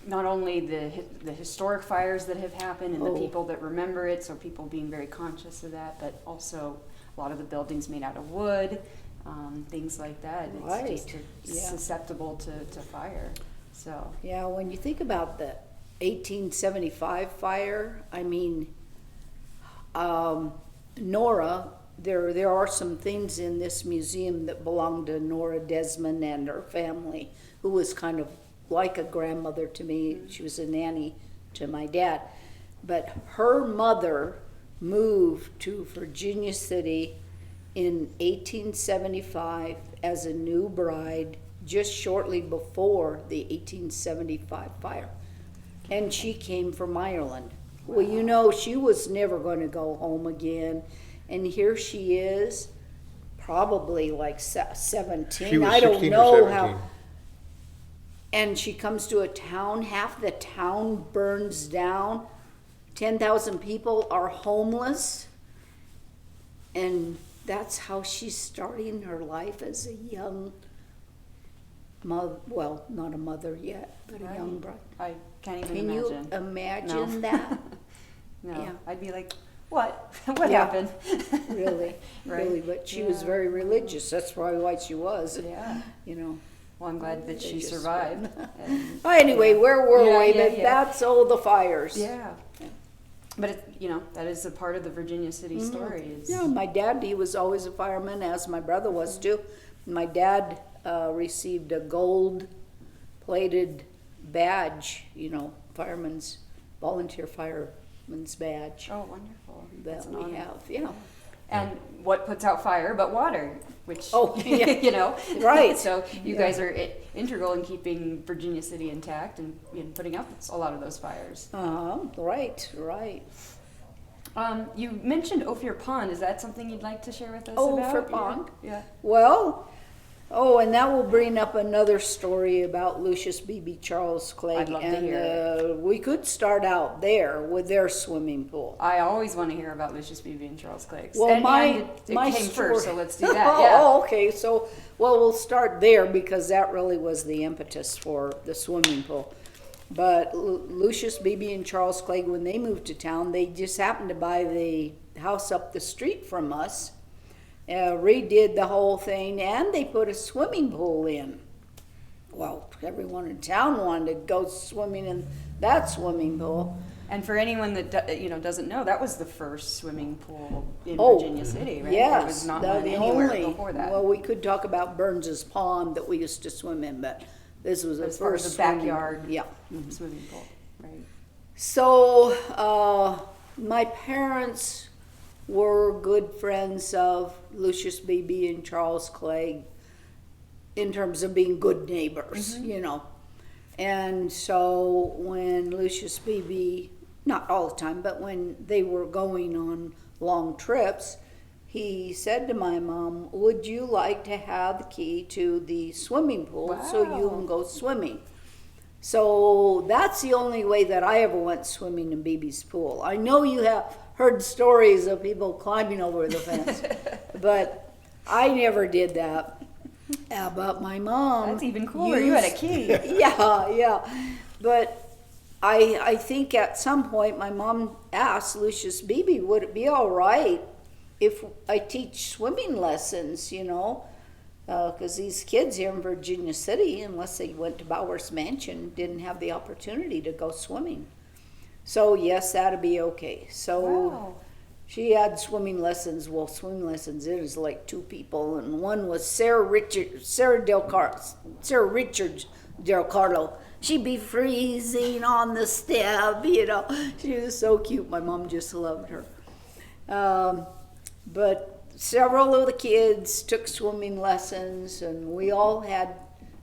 Speaker 1: not only the historic fires that have happened and the people that remember it, so people being very conscious of that, but also a lot of the buildings made out of wood, things like that.
Speaker 2: Right.
Speaker 1: It's just susceptible to fire. So.
Speaker 2: Yeah, when you think about the 1875 fire, Nora there are some things in this museum that belong to Nora Desmond and her family, who was kind of like a grandmother to me. She was a nanny to my dad. But her mother moved to Virginia City in 1875 as a new bride, just shortly before the 1875 fire. And she came from Ireland. Wow. Well, you know, she was never going to go home again. And here she is, probably like 17.
Speaker 3: She was
Speaker 2: I don't
Speaker 3: 16
Speaker 2: know
Speaker 3: or 17.
Speaker 2: how. And she comes to a town, half the town burns down. 10,000 people are homeless. And that's how she's starting her life as a young mother. Well, not a mother yet, but a young bride.
Speaker 1: I can't even
Speaker 2: Can
Speaker 1: imagine.
Speaker 2: you imagine
Speaker 1: No.
Speaker 2: that?
Speaker 1: No,
Speaker 2: Yeah.
Speaker 1: I'd be like, what? What
Speaker 2: Yeah.
Speaker 1: happened?
Speaker 2: Really,
Speaker 1: Right.
Speaker 2: really. But she
Speaker 1: Yeah.
Speaker 2: was very religious. That's probably why she was.
Speaker 1: Yeah.
Speaker 2: You know.
Speaker 1: Well, I'm glad that she
Speaker 2: Religious.
Speaker 1: survived. And,
Speaker 2: Oh, anyway, where were
Speaker 1: Yeah,
Speaker 2: we?
Speaker 1: yeah,
Speaker 2: But
Speaker 1: yeah.
Speaker 2: that's all the fires.
Speaker 1: yeah. But it, you know, that is a part of the Virginia City story. Is,
Speaker 2: Yeah, my dad, he was always a fireman, as my brother was too. My dad received a gold-plated badge, you know, fireman's, volunteer fireman's badge
Speaker 1: Oh, wonderful. That's
Speaker 2: that
Speaker 1: an
Speaker 2: we
Speaker 1: honor.
Speaker 2: have, yeah.
Speaker 1: And what puts out fire but water, which,
Speaker 2: Oh, yeah.
Speaker 1: you know.
Speaker 2: Right.
Speaker 1: So you
Speaker 2: Yeah.
Speaker 1: guys are integral in keeping Virginia City intact and putting out a lot of those fires.
Speaker 2: Right, right.
Speaker 1: You mentioned Ophir Pond. Is that something you'd like to share with us about?
Speaker 2: Ophir Pond?
Speaker 1: Yeah.
Speaker 2: Well, and that will bring up another story about Lucius Beebe Charles Clegg.
Speaker 1: I'd love to
Speaker 2: and
Speaker 1: hear
Speaker 2: we could start out there with their swimming pool.
Speaker 1: I always want to hear about Lucius Beebe and Charles Clegg.
Speaker 2: Well,
Speaker 1: and
Speaker 2: my
Speaker 1: it came
Speaker 2: story.
Speaker 1: first, so let's do that. Yeah.
Speaker 2: Oh, okay. So, we'll start there because that really was the impetus for the swimming pool. But Lucius Beebe and Charles Clegg, when they moved to town, they just happened to buy the house up the street from us, redid the whole thing, and they put a swimming pool in. Well, everyone in town wanted to go swimming in that swimming pool.
Speaker 1: And for anyone that doesn't know, that was the first swimming pool in
Speaker 2: Oh,
Speaker 1: Virginia City, right?
Speaker 2: Yes,
Speaker 1: there was not
Speaker 2: the
Speaker 1: one anywhere
Speaker 2: only.
Speaker 1: before that.
Speaker 2: Well, we could talk about Burns's Pond that we used to swim in, but this was the
Speaker 1: as far as
Speaker 2: first
Speaker 1: the backyard
Speaker 2: swimming. Yeah.
Speaker 1: swimming pool, right?
Speaker 2: So my parents were good friends of Lucius Beebe and Charles Clegg in terms of being good neighbors, you know. And so when Lucius Beebe, not all the time, but when they were going on long trips, he said to my mom, would you like to have the key to the swimming pool so you
Speaker 1: Wow.
Speaker 2: can go swimming? So that's the only way that I ever went swimming in Beebe's pool. I know you have heard stories of people climbing over the fence, but I never did that. But my mom...
Speaker 1: That's even cooler. You had a key.
Speaker 2: Yeah. But I think at some point my mom asked Lucius Beebe, would it be all right if I teach swimming lessons, you know? Because these kids here in Virginia City, unless they went to Bowers Mansion, didn't have the opportunity to go swimming. So yes, that'd be okay. So
Speaker 1: Wow.
Speaker 2: she had swimming lessons. Well, swimming lessons, it was like two people, and one was Sarah Richards Del Carlo. She'd be freezing on the step, you know. She was so cute. My mom just loved her. But several of the kids took swimming lessons, and we all had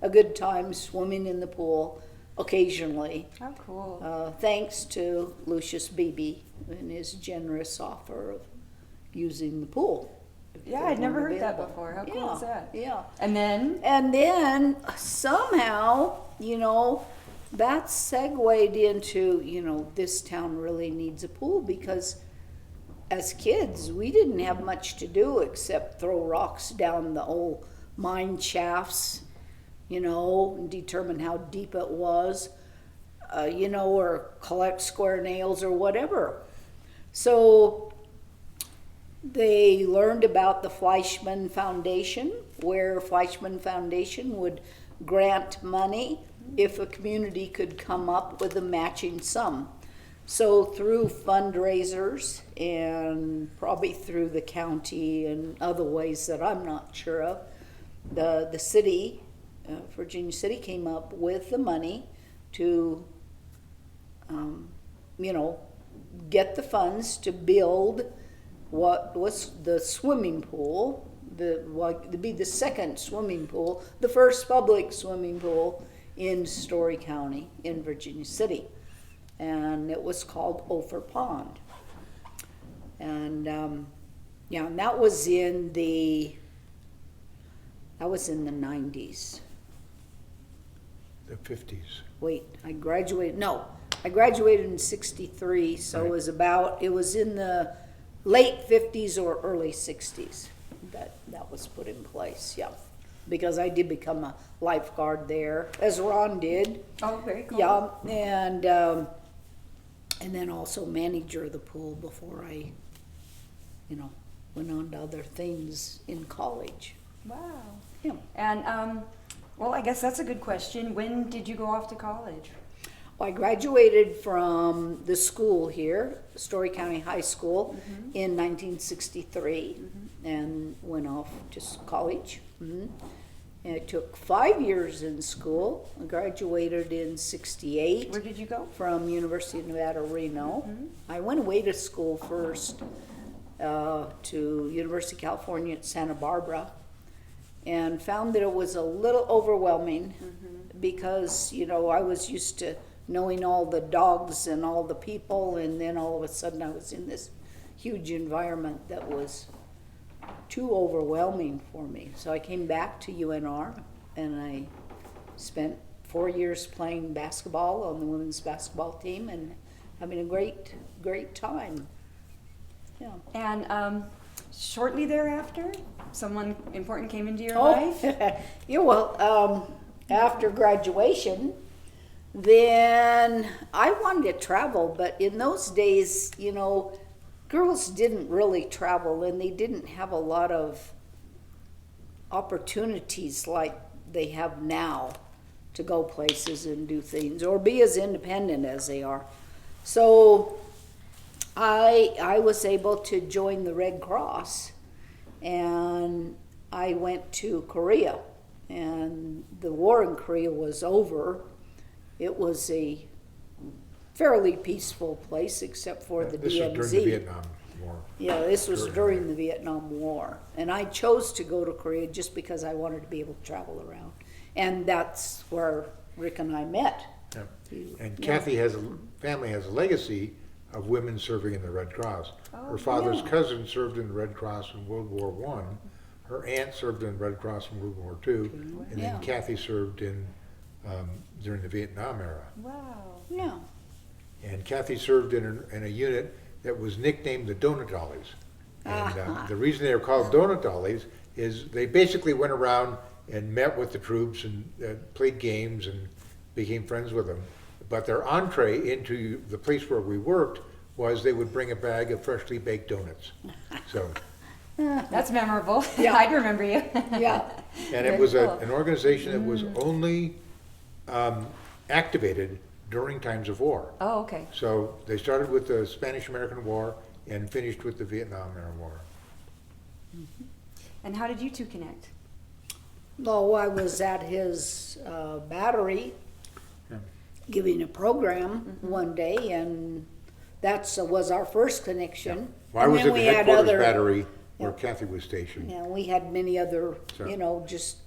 Speaker 2: a good time swimming in the pool occasionally.
Speaker 1: How cool.
Speaker 2: Thanks to Lucius Beebe and his generous offer of using the pool.
Speaker 1: Yeah, I'd never heard that
Speaker 2: available.
Speaker 1: before. How cool is that?
Speaker 2: Yeah.
Speaker 1: And then,
Speaker 2: And then somehow, you know, that segued into, you know, this town really needs a pool because as kids, we didn't have much to do except throw rocks down the old mine shafts, you know, and determine how deep it was, you know, or collect square nails or whatever. So they learned about the Fleischmann Foundation, where Fleischmann Foundation would grant money if a community could come up with a matching sum. So through fundraisers and probably through the county and other ways that I'm not sure of, the city, Virginia City, came up with the money to, get the funds to build what was the swimming pool, to be the second swimming pool, the first public swimming pool in Story County in Virginia City. And it was called Ophir Pond. And and that was in the 90s.
Speaker 3: The 50s.
Speaker 2: Wait, I graduated in 63, so
Speaker 3: Right.
Speaker 2: it was in the late 50s or early 60s that was put in place, yeah. Because I did become a lifeguard there, as Ron did.
Speaker 1: Oh, very cool.
Speaker 2: Yeah, and then also manager of the pool before I, went on to other things in college.
Speaker 1: Wow.
Speaker 2: Yeah.
Speaker 1: And, well, I guess that's a good question. When did you go off to college?
Speaker 2: Well, I graduated from the school here, Story County High School, in 1963, and went off to college. And I took 5 years in school. I graduated in 68.
Speaker 1: Where did you go?
Speaker 2: From University of Nevada, Reno. I went away to school first to University of California at Santa Barbara, and found that it was a little overwhelming because, I was used to knowing all the dogs and all the people, and then all of a sudden I was in this huge environment that was too overwhelming for me. So I came back to UNR, and I spent 4 years playing basketball on the women's basketball team and having a great time. Yeah.
Speaker 1: And shortly thereafter, someone important came into your
Speaker 2: Oh,
Speaker 1: life?
Speaker 2: yeah, well, after graduation, then I wanted to travel, but in those days, girls didn't really travel, and they didn't have a lot of opportunities like they have now to go places and do things or be as independent as they are. So I was able to join the Red Cross, and I went to Korea, and the war in Korea was over. It was a fairly peaceful place except for the
Speaker 3: This
Speaker 2: DMZ.
Speaker 3: was during the Vietnam War.
Speaker 2: Yeah, this was during the Vietnam War. And I chose to go to Korea just because I wanted to be able to travel around. And that's where Rick and I met.
Speaker 3: Yeah. And Kathy family has a legacy of women serving in the Red Cross. Her father's cousin served in the Red Cross in World War I. Her aunt served in the Red Cross in World War II. And then Kathy served during the Vietnam era.
Speaker 1: Wow.
Speaker 2: Yeah.
Speaker 3: And Kathy served in a unit that was nicknamed the Donut Dollies. And the reason they were called Donut Dollies is they basically went around and met with the troops and played games and became friends with them. But their entree into the place where we worked was they would bring a bag of freshly baked donuts. So,
Speaker 1: That's memorable.
Speaker 2: Yeah.
Speaker 1: I'd remember you.
Speaker 2: Yeah.
Speaker 3: and it was an organization that was only activated during times of war.
Speaker 1: Oh, okay.
Speaker 3: So they started with the Spanish-American War and finished with the Vietnam-era war.
Speaker 1: And how did you two connect?
Speaker 2: No, I was at his battery
Speaker 3: Yeah.
Speaker 2: giving a program one day, and that was our first connection.
Speaker 3: Well, I
Speaker 2: And
Speaker 3: was
Speaker 2: then
Speaker 3: at the
Speaker 2: we had
Speaker 3: headquarters
Speaker 2: other-
Speaker 3: battery where Kathy was stationed.
Speaker 2: Yeah, we had many other,
Speaker 3: So-
Speaker 2: just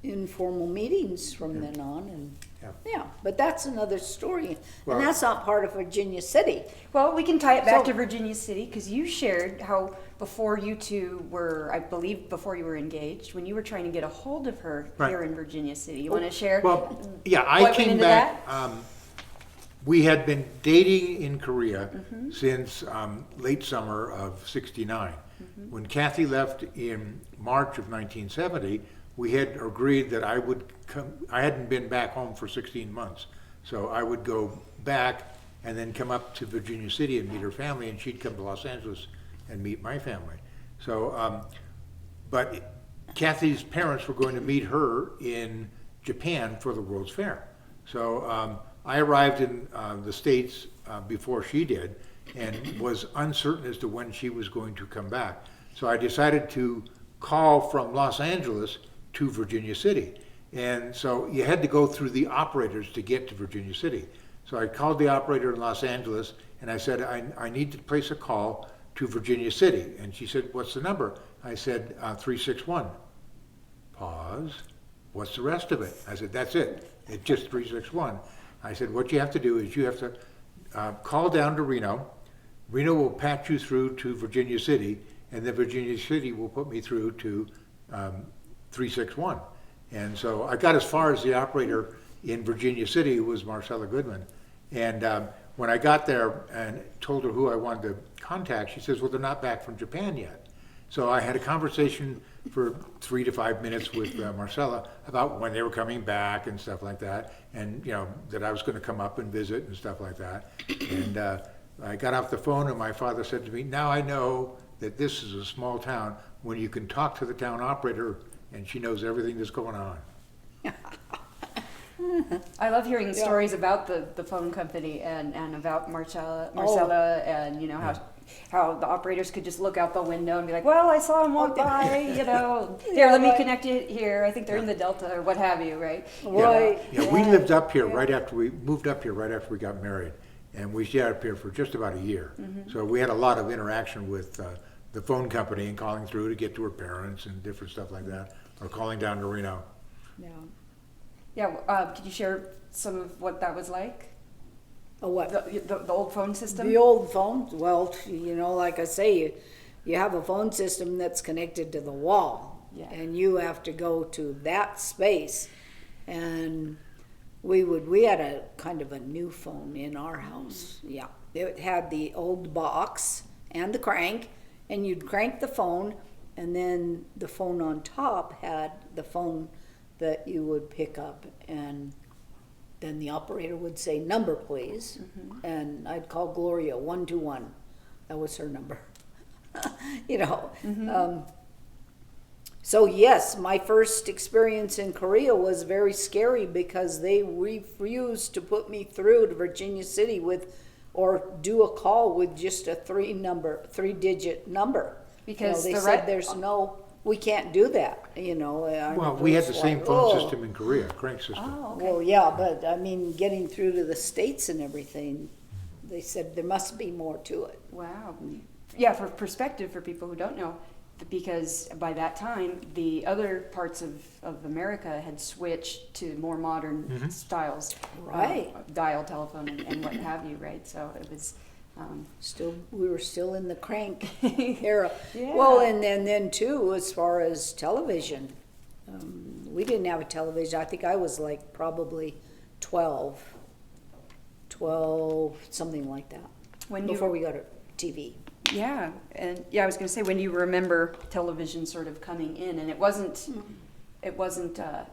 Speaker 2: informal meetings from then on, and
Speaker 3: Yeah.
Speaker 2: but that's another story,
Speaker 3: Well-
Speaker 2: and that's not part of Virginia City.
Speaker 1: Well, we can tie it back
Speaker 2: So-
Speaker 1: to Virginia City because you shared how before you two were, I believe, before you were engaged, when you were trying to get a hold of her
Speaker 3: Right.
Speaker 1: here in Virginia City. You want to share?
Speaker 3: Well, yeah,
Speaker 1: what
Speaker 3: I
Speaker 1: went
Speaker 3: came
Speaker 1: into
Speaker 3: back.
Speaker 1: that?
Speaker 3: We had been dating in Korea since late summer of '69. When Kathy left in March of 1970, we had agreed that I would come. I hadn't been back home for 16 months, so I would go back and then come up to Virginia City and meet her family, and she'd come to Los Angeles and meet my family. So, but Kathy's parents were going to meet her in Japan for the World's Fair. So I arrived in the States before she did and was uncertain as to when she was going to come back. So I decided to call from Los Angeles to Virginia City. And so you had to go through the operators to get to Virginia City. So I called the operator in Los Angeles and I said, I need to place a call to Virginia City. And she said, what's the number? I said, 361. Pause. What's the rest of it? I said, that's it. It's just 361. I said, what you have to do is you have to call down to Reno. Reno will patch you through to Virginia City, and then Virginia City will put me through to 361. And so I got as far as the operator in Virginia City, who was Marcella Goodman. And when I got there and told her who I wanted to contact, she says, well, they're not back from Japan yet. So I had a conversation for 3 to 5 minutes with Marcella about when they were coming back and stuff like that. And, you know, that I was going to come up and visit and stuff like that. And I got off the phone and my father said to me, now I know that this is a small town when you can talk to the town operator and she knows everything that's going on.
Speaker 1: I love hearing stories about the phone company and about Marcella and, you know, how the operators could just look out the window and be like, well, I saw him walk by, you know, here, let me connect you here. I think they're in the Delta or what have you, right?
Speaker 2: Right.
Speaker 3: Yeah, we lived up here right after we moved up here right after we got married. And we stayed up here for just about a year. Mm-hmm. So we had a lot of interaction with the phone company and calling through to get to her parents and different stuff like that, or calling down to Reno.
Speaker 2: Yeah.
Speaker 1: Yeah, could you share some of what that was like?
Speaker 2: What?
Speaker 1: The old phone system?
Speaker 2: The old phone, well, you know, like I say, you have a phone system that's connected to the wall. Yeah. And you have to go to that space. And we had a kind of a new phone in our house. Yeah. It had the old box and the crank, and you'd crank the phone, and then the phone on top had the phone that you would pick up, and then the operator would say, number please, and I'd call Gloria 121. That was her number. You know. So yes, my first experience in Korea was very scary because they refused to put me through to Virginia City or do a call with just a 3-digit number.
Speaker 1: Because
Speaker 2: they said we can't do that, you know.
Speaker 3: Well, we had the same phone system in Korea, crank system.
Speaker 1: Oh, okay.
Speaker 2: Well, yeah, but I mean, getting through to the States and everything, they said there must be more to it.
Speaker 1: Wow. Yeah, for perspective for people who don't know, because by that time, the other parts of America had switched to more modern styles.
Speaker 2: Right.
Speaker 1: Dial telephone and what have you, right? So it was...
Speaker 2: we were still in the crank era.
Speaker 1: Yeah.
Speaker 2: Well, and then too, as far as television, we didn't have a television. I think I was like probably 12, something like that, before we got a TV.
Speaker 1: Yeah, and I was going to say, when you remember television sort of coming in, and it wasn't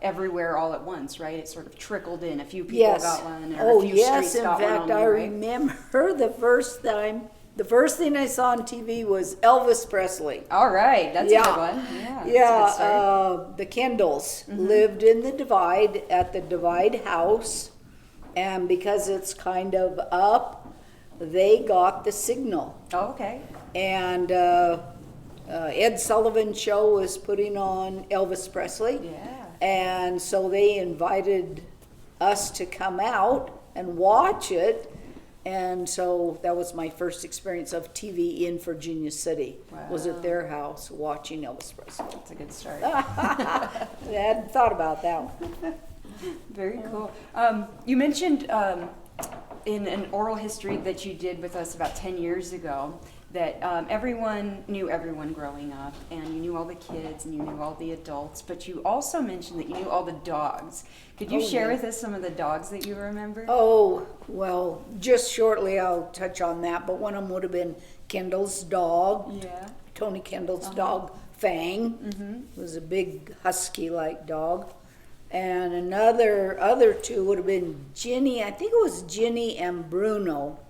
Speaker 1: everywhere all at once, right? It sort of trickled in. A few people got one, or a few streets got one.
Speaker 2: In fact, I remember the first thing I saw on TV was Elvis Presley.
Speaker 1: All right, that's a good one. Yeah,
Speaker 2: the Kendalls lived in the Divide, at the Divide house, and because it's kind of up, they got the signal.
Speaker 1: Oh, okay.
Speaker 2: And Ed Sullivan's show was putting on Elvis Presley.
Speaker 1: Yeah.
Speaker 2: And so they invited us to come out and watch it. And so that was my first experience of TV in Virginia City. Wow. Was at their house watching Elvis Presley.
Speaker 1: That's a good start.
Speaker 2: I hadn't thought about that one.
Speaker 1: Very cool. You mentioned in an oral history that you did with us about 10 years ago that everyone knew everyone growing up, and you knew all the kids and you knew all the adults, but you also mentioned that you knew all the dogs. Could you share with us some of the dogs that you remember?
Speaker 2: Oh, well, just shortly I'll touch on that, but one of them would have been Kendall's dog. Yeah. Tony Kendall's dog, Fang. Was a big husky-like dog. And other two would have been Ginny, I think it was Ginny and Bruno.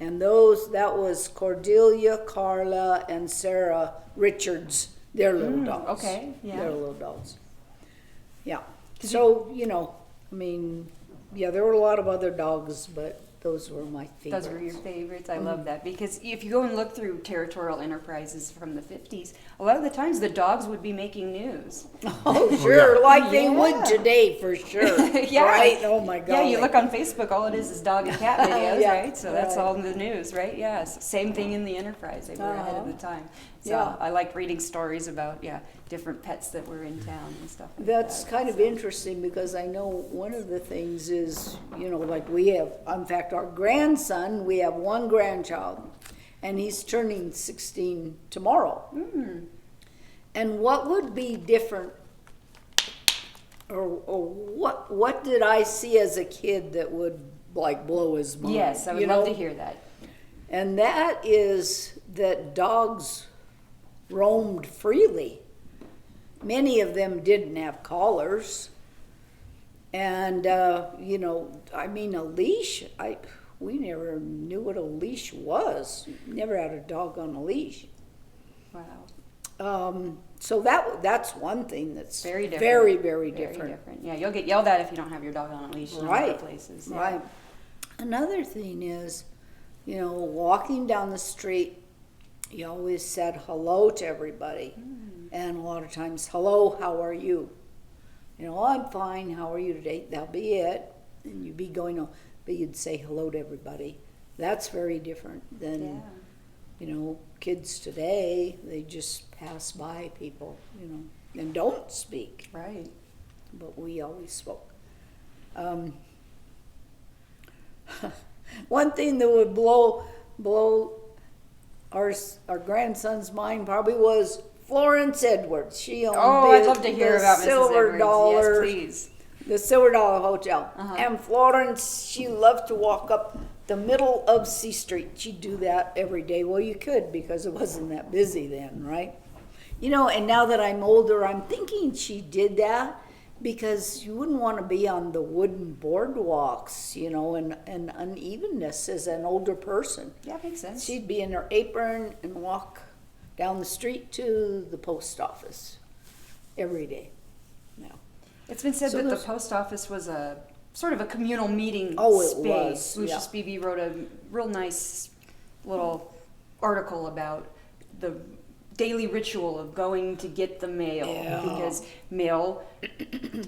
Speaker 2: And that was Cordelia, Carla, and Sarah Richards. Their little dogs.
Speaker 1: Okay, yeah.
Speaker 2: Their little dogs. Yeah. So, you know, I mean, yeah, there were a lot of other dogs, but those were my favorites.
Speaker 1: Those were your favorites. I love that, because if you go and look through Territorial Enterprises from the 50s, a lot of the times the dogs would be making news.
Speaker 2: Oh, sure, like they
Speaker 1: Yeah.
Speaker 2: would today, for sure.
Speaker 1: Yeah.
Speaker 2: Right? Oh, my God.
Speaker 1: Yeah, you look on Facebook, all it is dog and cat videos,
Speaker 2: Yeah.
Speaker 1: right? So that's
Speaker 2: Right.
Speaker 1: all in the news, right? Yeah, same thing in the Enterprise. They were ahead of the time. So
Speaker 2: Yeah.
Speaker 1: I like reading stories about, different pets that were in town and stuff like
Speaker 2: That's
Speaker 1: that.
Speaker 2: kind of interesting, because I know one of the things is, like we have, in fact, our grandson, we have one grandchild, and he's turning 16 tomorrow. And what would be different, or what did I see as a kid that would like blow his mind?
Speaker 1: Yes, I would love to hear that.
Speaker 2: And that is that dogs roamed freely. Many of them didn't have collars. And, I mean, a leash, we never knew what a leash was. Never had a dog on a leash.
Speaker 1: Wow.
Speaker 2: So that's one thing that's
Speaker 1: Very different.
Speaker 2: very, very different.
Speaker 1: Yeah, you'll get yelled at if you don't have your dog on a leash in
Speaker 2: Right.
Speaker 1: other places. Yeah.
Speaker 2: Right. Another thing is, walking down the street, you always said hello to everybody. And a lot of times, hello, how are you? I'm fine, how are you today? That'll be it. And you'd be going on, but you'd say hello to everybody. That's very different than, kids today. They just pass by people, and don't speak.
Speaker 1: Right.
Speaker 2: But we always spoke. One thing that would blow our grandson's mind probably was Florence Edwards. She owned
Speaker 1: I'd love to hear
Speaker 2: the
Speaker 1: about Mrs.
Speaker 2: Silver
Speaker 1: Edwards.
Speaker 2: Dollar,
Speaker 1: Yes, please.
Speaker 2: the Silver Dollar Hotel.
Speaker 1: Uh-huh.
Speaker 2: And Florence, she loved to walk up the middle of C Street. She'd do that every day. Well, you could, because it wasn't that busy then, right? And now that I'm older, I'm thinking she did that because you wouldn't want to be on the wooden boardwalks, and unevenness as an older person.
Speaker 1: Yeah, makes sense.
Speaker 2: She'd be in her apron and walk down the street to the post office every day. Yeah.
Speaker 1: It's been said
Speaker 2: So
Speaker 1: that the
Speaker 2: those-
Speaker 1: post office was a sort of a communal meeting space.
Speaker 2: Was,
Speaker 1: Lucius
Speaker 2: yeah.
Speaker 1: Beebe wrote a real nice little article about the daily ritual of going to get the mail,
Speaker 2: Yeah.
Speaker 1: because mail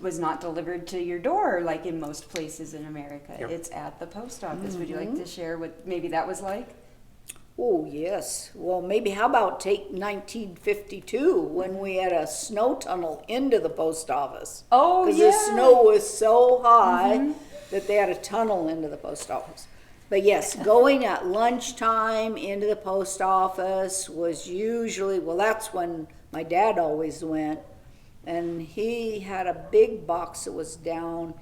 Speaker 1: was not delivered to your door like in most places in America.
Speaker 3: Yep.
Speaker 1: It's at the post office. Would you like to share what maybe that was like?
Speaker 2: Oh, yes. Well, maybe how about take 1952 when we had a snow tunnel into the post office.
Speaker 1: Oh,
Speaker 2: Because
Speaker 1: yeah.
Speaker 2: the snow was so high that they had a tunnel into the post office. But yes, going at lunchtime into the post office was usually, that's when my dad always went. And he had a big box that was down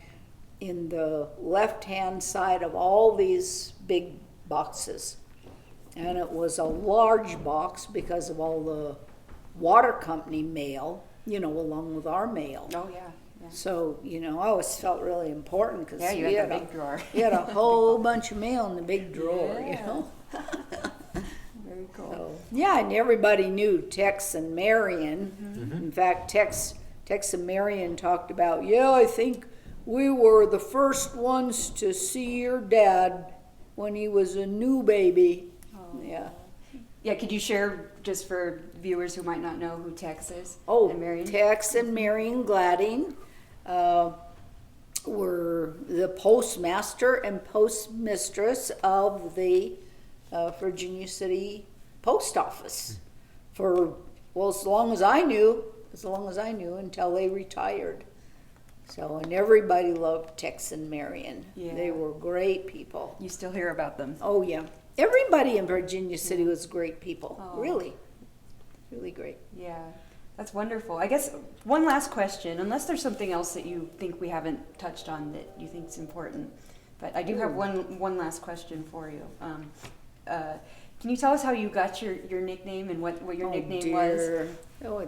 Speaker 2: in the left-hand side of all these big boxes. And it was a large box because of all the water company mail, along with our mail.
Speaker 1: Oh, yeah. Yeah.
Speaker 2: So, I always felt really important because
Speaker 1: Yeah, you had the big drawer.
Speaker 2: we had a whole bunch of mail in the big drawer,
Speaker 1: Yeah. Very cool.
Speaker 2: So, yeah, and everybody knew Tex and Marion. In fact, Tex and Marion talked about, I think we were the first ones to see your dad when he was a new baby.
Speaker 1: Oh.
Speaker 2: Yeah.
Speaker 1: Yeah, could you share, just for viewers who might not know who Tex is?
Speaker 2: Oh,
Speaker 1: and Marion?
Speaker 2: Tex and Marion Gladding were the postmaster and postmistress of the Virginia City Post Office for, as long as I knew, until they retired. So, and everybody loved Tex and Marion.
Speaker 1: Yeah.
Speaker 2: They were great people.
Speaker 1: You still hear about them.
Speaker 2: Oh, yeah. Everybody in Virginia City was great people.
Speaker 1: Oh.
Speaker 2: Really. Really great.
Speaker 1: Yeah, that's wonderful. I guess one last question, unless there's something else that you think we haven't touched on that you think is important. But I do have one last question for you. Can you tell us how you got your nickname and what your nickname was?
Speaker 2: Oh,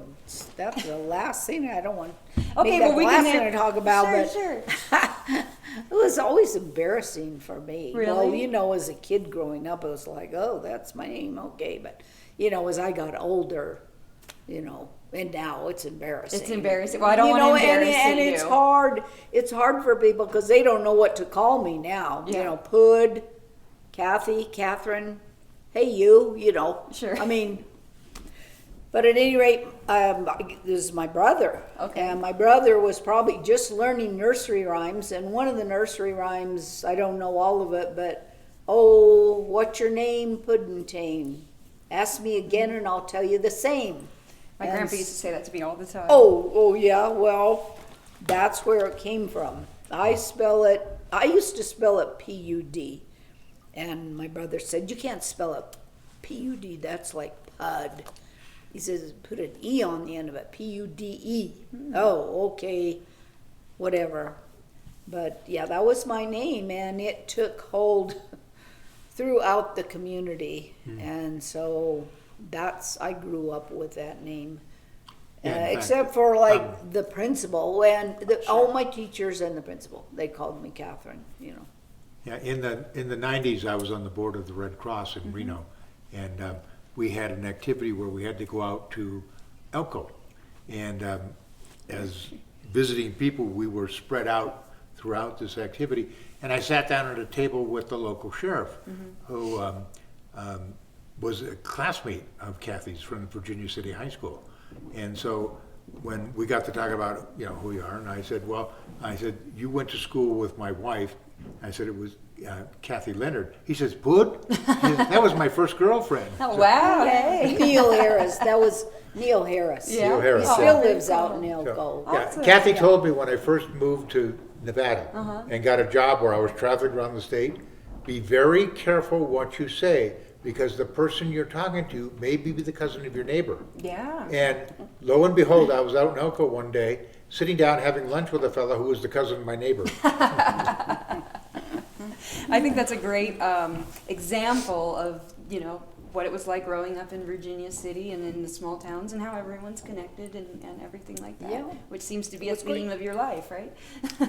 Speaker 2: that's the last thing I don't want.
Speaker 1: Okay,
Speaker 2: well,
Speaker 1: well, we
Speaker 2: last
Speaker 1: can
Speaker 2: thing to talk about,
Speaker 1: Sure,
Speaker 2: but
Speaker 1: sure.
Speaker 2: it was always embarrassing for me.
Speaker 1: Really?
Speaker 2: Well, as a kid growing up, it was like, oh, that's my name, okay. But as I got older, it And now it's embarrassing.
Speaker 1: It's embarrassing. Well, I don't want to embarrass
Speaker 2: and
Speaker 1: you.
Speaker 2: it's hard. It's hard for people because they don't know what to call me now.
Speaker 1: Yeah.
Speaker 2: You know, Pud, Kathy, Catherine, hey you, you know.
Speaker 1: Sure.
Speaker 2: I mean, but at any rate, this is my brother.
Speaker 1: Okay.
Speaker 2: And my brother was probably just learning nursery rhymes. And one of the nursery rhymes, I don't know all of it, but, oh, what's your name, Puddentame? Ask me again and I'll tell you the same.
Speaker 1: My grandpa used to say that to me all the time.
Speaker 2: Oh yeah, well, that's where it came from. I used to spell it P-U-D. And my brother said, you can't spell it P-U-D, that's like Pud. He says, put an E on the end of it, P-U-D-E. Oh, okay, whatever. But yeah, that was my name, and it took hold throughout the community. And so I grew up with that name.
Speaker 3: Yeah, in fact,
Speaker 2: Except for like the principal and all my teachers and the principal, they called me Catherine, you know.
Speaker 3: Yeah, in the 90s, I was on the board of the Red Cross in Reno, and we had an activity where we had to go out to Elko. And as visiting people, we were spread out throughout this activity. And I sat down at a table with the local sheriff, who was a classmate of Kathy's from Virginia City High School. And so when we got to talk about, you know, who we are, and I said, you went to school with my wife. I said, it was Kathy Leonard. He says, Bud? That was my first girlfriend.
Speaker 1: Oh, wow.
Speaker 2: Hey. Neil Harris. That was Neil Harris.
Speaker 1: Yeah.
Speaker 3: Neil Harris,
Speaker 2: He still
Speaker 3: yeah.
Speaker 2: lives out in Elko.
Speaker 3: Yeah,
Speaker 1: Awesome.
Speaker 3: Kathy told me when I first moved to Nevada and got a job where I was traveling around the state, be very careful what you say, because the person you're talking to may be the cousin of your neighbor.
Speaker 1: Yeah.
Speaker 3: And lo and behold, I was out in Elko one day, sitting down having lunch with a fellow who was the cousin of my neighbor.
Speaker 1: I think that's a great example of, you know, what it was like growing up in Virginia City and in the small towns and how everyone's connected and everything like that,
Speaker 2: Yeah.
Speaker 1: which seems to be a
Speaker 2: That's great.
Speaker 1: theme of your life, right?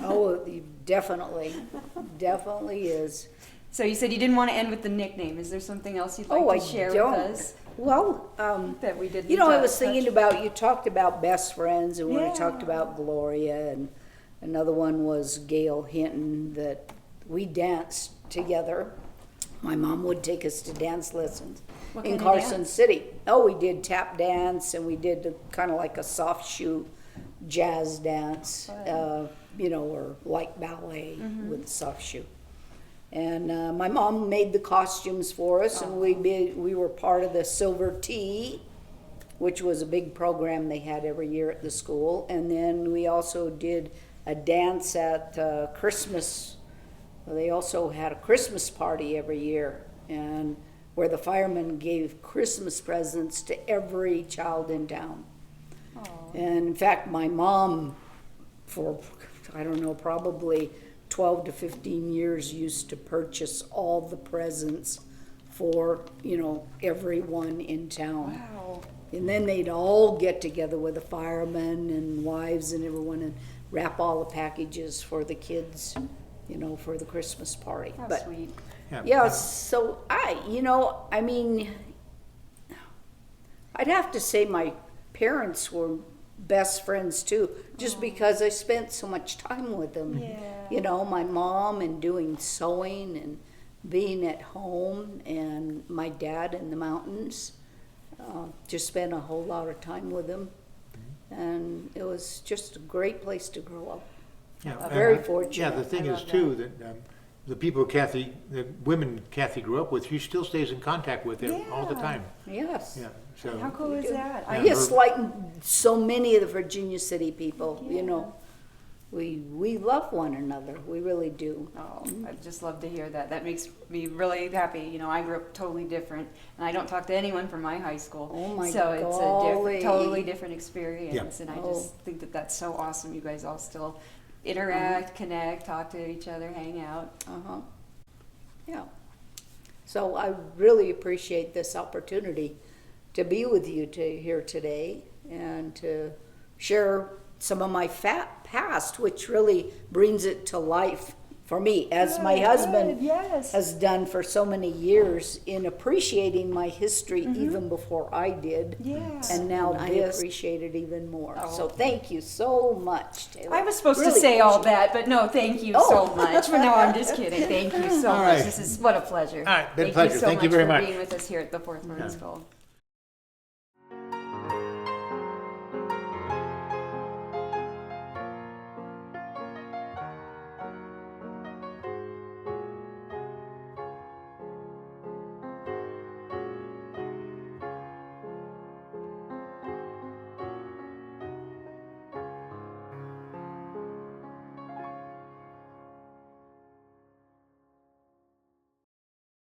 Speaker 2: Oh, definitely is.
Speaker 1: So you said you didn't want to end with the nickname. Is there something else you'd like
Speaker 2: Oh, I
Speaker 1: to share
Speaker 2: don't.
Speaker 1: with us
Speaker 2: Well,
Speaker 1: that we didn't
Speaker 2: you know, I was
Speaker 1: touch?
Speaker 2: thinking about, you talked about best friends, and when
Speaker 1: Yeah.
Speaker 2: we talked about Gloria, and another one was Gail Hinton, that we danced together. My mom would take us to dance lessons
Speaker 1: What
Speaker 2: in
Speaker 1: kind of
Speaker 2: Carson
Speaker 1: dance?
Speaker 2: City. Oh, we did tap dance, and we did kind of like a soft shoe jazz dance, you know, or like ballet with a soft shoe. And my mom made the costumes for us, and we were part of the Silver Tea, which was a big program they had every year at the school. And then we also did a dance at Christmas. They also had a Christmas party every year, and where the firemen gave Christmas presents to every child in town. And in fact, my mom, for, I don't know, probably 12 to 15 years, used to purchase all the presents for, you know, everyone in town.
Speaker 1: Wow.
Speaker 2: And then they'd all get together with the firemen and wives and everyone and wrap all the packages for the kids, you know, for the Christmas party.
Speaker 1: How
Speaker 2: But
Speaker 1: sweet.
Speaker 2: yeah, so I mean, I'd have to say my parents were best friends too, just because I spent so much time with them.
Speaker 1: Yeah.
Speaker 2: You know, my mom and doing sewing and being at home, and my dad in the mountains. Just spent a whole lot of time with them, and it was just a great place to grow up.
Speaker 3: Yeah,
Speaker 2: Very
Speaker 3: and
Speaker 2: fortunate.
Speaker 3: Yeah, the thing
Speaker 1: I
Speaker 3: is
Speaker 1: love
Speaker 3: too, that the people the women Kathy grew up with, she still stays in contact with them all the
Speaker 1: Yeah.
Speaker 3: time.
Speaker 2: Yes.
Speaker 3: Yeah, so.
Speaker 1: How cool is that?
Speaker 3: Yeah.
Speaker 2: Yes, like so many of the Virginia City people, you know, we love one another. We really do.
Speaker 1: Oh, I just love to hear that. That makes me really happy. You know, I grew up totally different, and I don't talk to anyone from my high school.
Speaker 2: Oh my
Speaker 1: so it's a
Speaker 2: golly.
Speaker 1: totally different experience,
Speaker 3: Yeah.
Speaker 1: and I
Speaker 2: Oh.
Speaker 1: just think that that's so awesome. You guys all still interact, connect, talk to each other, hang out.
Speaker 2: Uh-huh. Yeah. So I really appreciate this opportunity to be with you here today and to share some of my past, which really brings it to life for me, as my husband
Speaker 1: yes.
Speaker 2: has done for so many years in appreciating my history
Speaker 1: Mm-hmm.
Speaker 2: even before I did.
Speaker 1: Yes.
Speaker 2: And now
Speaker 4: And I
Speaker 2: I appreciate it even more. So thank you so much, Taylor.
Speaker 1: I was supposed to
Speaker 2: Really
Speaker 1: say all
Speaker 2: appreciate
Speaker 1: that, but no, thank you
Speaker 2: Oh.
Speaker 1: so much. But no, I'm just kidding. Thank you so
Speaker 3: All
Speaker 1: much.
Speaker 3: right.
Speaker 1: This is what a pleasure.
Speaker 3: All right, been a
Speaker 1: Thank
Speaker 3: pleasure.
Speaker 1: you so
Speaker 3: Thank you
Speaker 1: much
Speaker 3: very
Speaker 1: for
Speaker 3: much.
Speaker 1: being with us here at the Fourth Word School.